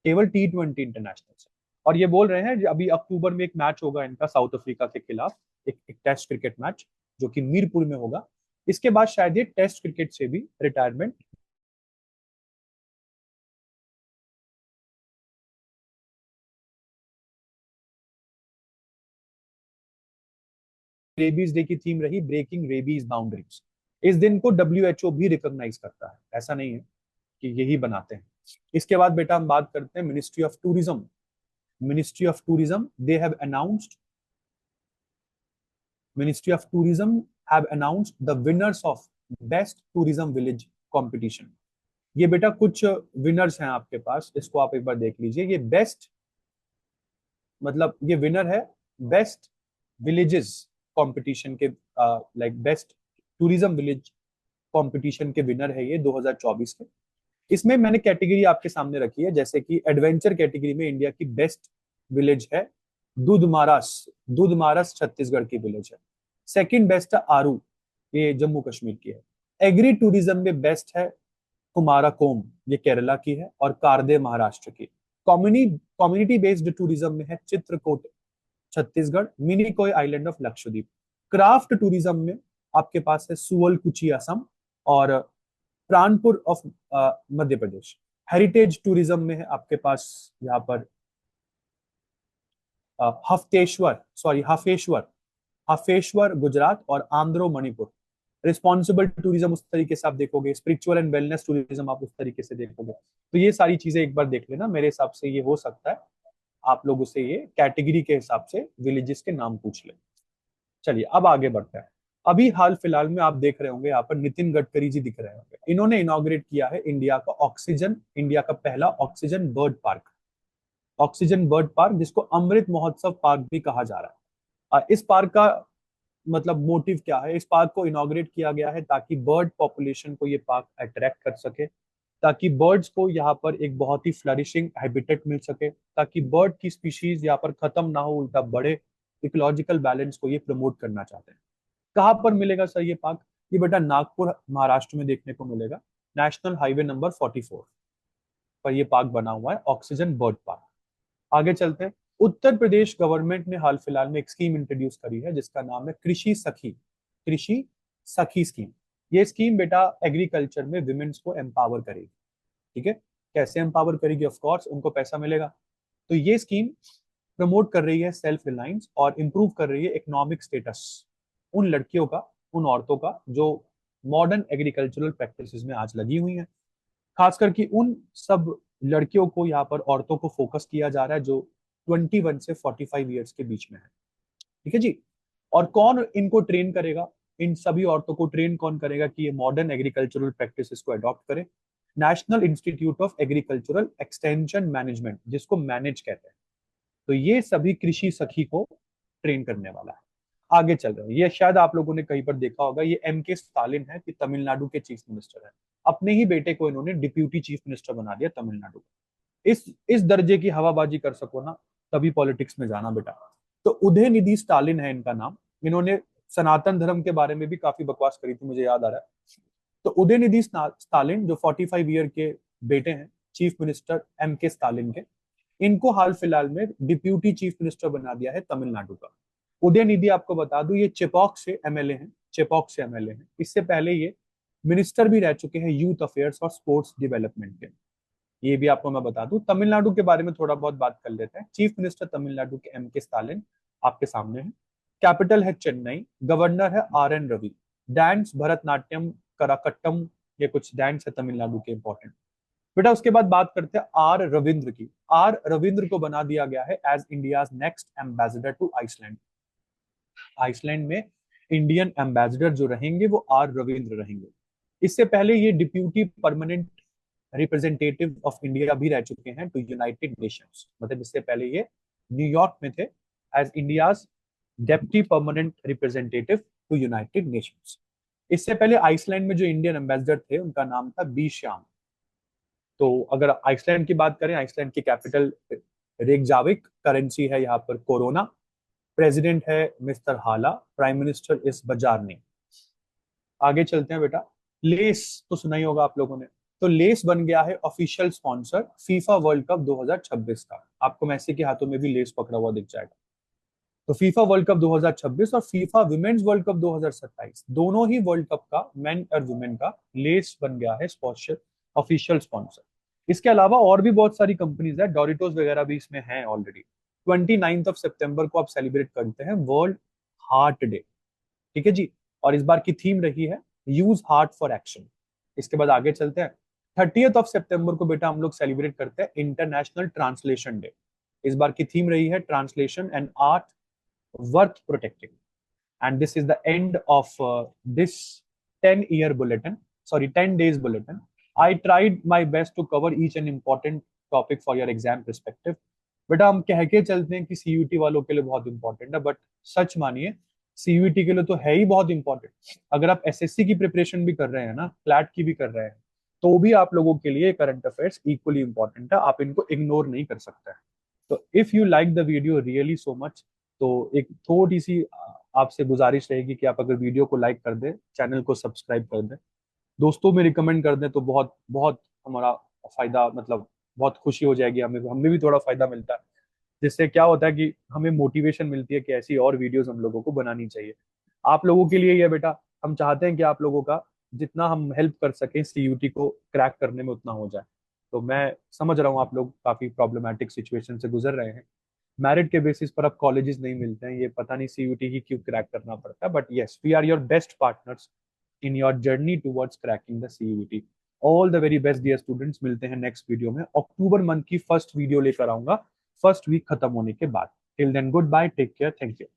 केवल T20 इंटरनेशनल से। और ये बोल रहे हैं अभी अक्टूबर में एक मैच होगा इनका साउथ अफ्रीका के खिलाफ, एक टेस्ट क्रिकेट मैच जो कि मीरपुर में होगा। इसके बाद शायद ये टेस्ट क्रिकेट से भी रिटायरमेंट। रेबीज डे की थीम रही ब्रेकिंग रेबीज बाउंड्रीज। इस दिन को WHO भी रिकॉग्नाइज करता है, ऐसा नहीं है कि यही बनाते हैं। इसके बाद बेटा हम बात करते हैं ministry of tourism. Ministry of tourism they have announced ministry of tourism have announced the winners of best tourism village competition. ये बेटा कुछ विनर्स हैं आपके पास, इसको आप एक बार देख लीजिए। ये बेस्ट, मतलब ये विनर है बेस्ट विलेजेस कंपटीशन के, like best tourism village competition के विनर है ये 2024 के। इसमें मैंने कैटेगरी आपके सामने रखी है, जैसे कि एडवेंचर कैटेगरी में इंडिया की बेस्ट विलेज है दूधमारास। दूधमारास छत्तीसगढ़ की विलेज है। सेकंड बेस्ट है आरू, ये जम्मू कश्मीर की है। एग्री टूरिज्म में बेस्ट है कुमाराकोम, ये केरला की है, और कारदे महाराष्ट्र की। कम्युनिटी बेस्ड टूरिज्म में है Chitrakoot Chhattisgarh, Minicoy island of Lakshadweep. Craft tourism में आपके पास है सुअलकुची असम और Pranpur of Madhya Pradesh. Heritage tourism में है आपके पास यहाँ पर हफेश्वर हफेश्वर गुजरात और आंध्रो मणिपुर। रिस्पॉन्सिबल टूरिज्म उस तरीके से आप देखोगे, स्पिरिचुअल एंड वेलनेस टूरिज्म आप उस तरीके से देखोगे। तो ये सारी चीजें एक बार देख लेना, मेरे हिसाब से ये हो सकता है आप लोग उसे ये कैटेगरी के हिसाब से विलेजेस के नाम पूछ ले। चलिए अब आगे बढ़ते हैं। अभी हाल फिलहाल में आप देख रहे होंगे यहाँ पर नितिन गडकरी जी दिख रहे होंगे, इन्होंने इनॉग्रेट किया है इंडिया का पहला oxygen bird park. Oxygen bird park जिसको अमृत महोत्सव पार्क भी कहा जा रहा है। इस पार्क का मतलब मोटिव क्या है, इस पार्क को इनॉग्रेट किया गया है ताकि बर्ड पॉपुलेशन को ये पार्क अट्रैक्ट कर सके, ताकि बर्ड्स को यहाँ पर एक बहुत ही फ्लरिशिंग हैबिटेट मिल सके, ताकि बर्ड की स्पीशीज यहाँ पर खत्म ना हो, उल्टा बढ़े। इकोलॉजिकल बैलेंस को ये प्रमोट करना चाहते हैं। कहाँ पर मिलेगा सर ये पार्क? ये बेटा नागपुर महाराष्ट्र में देखने को मिलेगा, नेशनल हाईवे नंबर 44 पर ये पार्क बना हुआ है, ऑक्सीजन बर्ड पार्क। आगे चलते हैं। उत्तर प्रदेश गवर्नमेंट ने हाल फिलहाल में एक स्कीम इंट्रोड्यूस करी है जिसका नाम है कृषि सखी स्कीम। ये स्कीम बेटा एग्रीकल्चर में विमेन्स को एम्पावर करेगी। ठीक है, कैसे एम्पावर करेगी? ऑफ कोर्स उनको पैसा मिलेगा। तो ये स्कीम प्रमोट कर रही है सेल्फ रिलायंस और इंप्रूव कर रही है इकोनॉमिक स्टेटस उन लड़कियों का, उन औरतों का जो मॉडर्न एग्रीकल्चरल प्रैक्टिसेस में आज लगी हुई हैं। खास करके उन सब लड़कियों को यहाँ पर औरतों को फोकस किया जा रहा है जो 21 से 45 ईयर्स के बीच में है। ठीक है जी। और कौन इनको ट्रेन करेगा? इन सभी औरतों को ट्रेन कौन करेगा कि ये मॉडर्न एग्रीकल्चरल प्रैक्टिसेस को अडॉप्ट करे? National institute of agricultural extension management, जिसको मैनेज कहते हैं। तो ये सभी कृषि सखी को ट्रेन करने वाला है। आगे चल रहे हैं, ये शायद आप लोगों ने कहीं पर देखा होगा, ये M.K. स्टालिन है कि तमिलनाडु के चीफ मिनिस्टर है। अपने ही बेटे को इन्होंने डिप्यूटी चीफ मिनिस्टर बना दिया तमिलनाडु। इस दर्जे की हवाबाजी कर सको ना, तभी पॉलिटिक्स में जाना बेटा। तो उदयनिधि स्टालिन है इनका नाम। इन्होंने सनातन धर्म के बारे में भी काफी बकवास करी थी, मुझे याद आ रहा है। तो उदयनिधि स्टालिन जो 45 ईयर के बेटे हैं चीफ मिनिस्टर M.K. स्टालिन के, इनको हाल फिलहाल में डिप्यूटी चीफ मिनिस्टर बना दिया है तमिलनाडु का। उदयनिधि आपको बता दूं ये चेपॉक से एमएलए हैं, चेपॉक से एमएलए हैं। इससे पहले ये मिनिस्टर भी रह चुके हैं यूथ अफेयर्स और स्पोर्ट्स डेवलपमेंट के। ये भी आपको मैं बता दूं। तमिलनाडु के बारे में थोड़ा बहुत बात कर लेते हैं। चीफ मिनिस्टर तमिलनाडु के M.K. स्टालिन आपके सामने है। कैपिटल है चेन्नई। गवर्नर है R.N. रवि। डांस भरतनाट्यम, कराकट्टम, ये कुछ डांस है तमिलनाडु के इंपॉर्टेंट। बेटा उसके बाद बात करते हैं आर रविंद्र की। आर रविंद्र को बना दिया गया है as India's next ambassador to Iceland. Iceland में इंडियन एम्बेसडर जो रहेंगे वो आर रविंद्र रहेंगे। इससे पहले ये deputy permanent representative of India भी रह चुके हैं टू यूनाइटेड नेशंस। मतलब इससे पहले ये न्यूयॉर्क में थे as India's deputy permanent representative to United Nations. इससे पहले आइसलैंड में जो इंडियन एम्बेसडर थे उनका नाम था बी श्याम। तो अगर आइसलैंड की बात करें, आइसलैंड की कैपिटल रेकजाविक, करेंसी है यहाँ पर कोरोना, प्रेसिडेंट है मिस्टर हाला, प्राइम मिनिस्टर इस बजारनी। आगे चलते हैं बेटा। लेस तो सुना ही होगा आप लोगों ने। तो लेस बन गया है official sponsor FIFA world cup 2026 का। आपको मैसी के हाथों में भी लेस पकड़ा हुआ दिख जाएगा। तो फीफा वर्ल्ड कप 2026 और फीफा विमेन्स वर्ल्ड कप 2027 दोनों ही वर्ल्ड कप का मेन और वुमेन का लेस बन गया है स्पॉन्सर, ऑफिशियल स्पॉन्सर। इसके अलावा और भी बहुत सारी कंपनीज है, डोरिटोस वगैरह भी इसमें हैं ऑलरेडी। 29 सितंबर को आप सेलिब्रेट करते हैं वर्ल्ड हार्ट डे। ठीक है जी। और इस बार की थीम रही है यूज हार्ट फॉर एक्शन। इसके बाद आगे चलते हैं। 30 सितंबर को बेटा हम लोग सेलिब्रेट करते हैं इंटरनेशनल ट्रांसलेशन डे। इस बार की थीम रही है translation and art worth protecting. And this is the end of this 10-year bulletin, sorry, 10 days bulletin. I tried my best to cover each and important topic for your exam perspective. बेटा हम कह के चलते हैं कि CUT वालों के लिए बहुत इंपॉर्टेंट है, बट सच मानिए सीयूटी के लिए तो है ही बहुत इंपॉर्टेंट। अगर आप एसएससी की प्रिपरेशन भी कर रहे हैं ना, क्लैट की भी कर रहे हैं, तो भी आप लोगों के लिए करंट अफेयर्स इक्वली इंपॉर्टेंट है, आप इनको इग्नोर नहीं कर सकते हैं। तो if you like the video really so much, तो एक थोड़ी सी आपसे गुजारिश रहेगी कि आप अगर वीडियो को लाइक कर दें, चैनल को सब्सक्राइब कर दें, दोस्तों में रिकमेंड कर दें, तो बहुत बहुत हमारा फायदा, मतलब बहुत खुशी हो जाएगी, हमें भी थोड़ा फायदा मिलता है। जिससे क्या होता है कि हमें मोटिवेशन मिलती है कि ऐसी और वीडियोस हम लोगों को बनानी चाहिए। आप लोगों के लिए ये बेटा, हम चाहते हैं कि आप लोगों का जितना हम हेल्प कर सकें सीयूटी को क्रैक करने में उतना हो जाए। तो मैं समझ रहा हूँ आप लोग काफी प्रॉब्लमेटिक सिचुएशन से गुजर रहे हैं। मेरिट के बेसिस पर अब कॉलेजेस नहीं मिलते हैं, ये पता नहीं सीयूटी ही क्यों क्रैक करना पड़ता है। But yes, we are your best partners in your journey towards cracking the CUET. All the very best dear students. मिलते हैं नेक्स्ट वीडियो में। अक्टूबर मंथ की फर्स्ट वीडियो लेकर आऊंगा, फर्स्ट वीक खत्म होने के बाद। Till then goodbye, take care, thank you.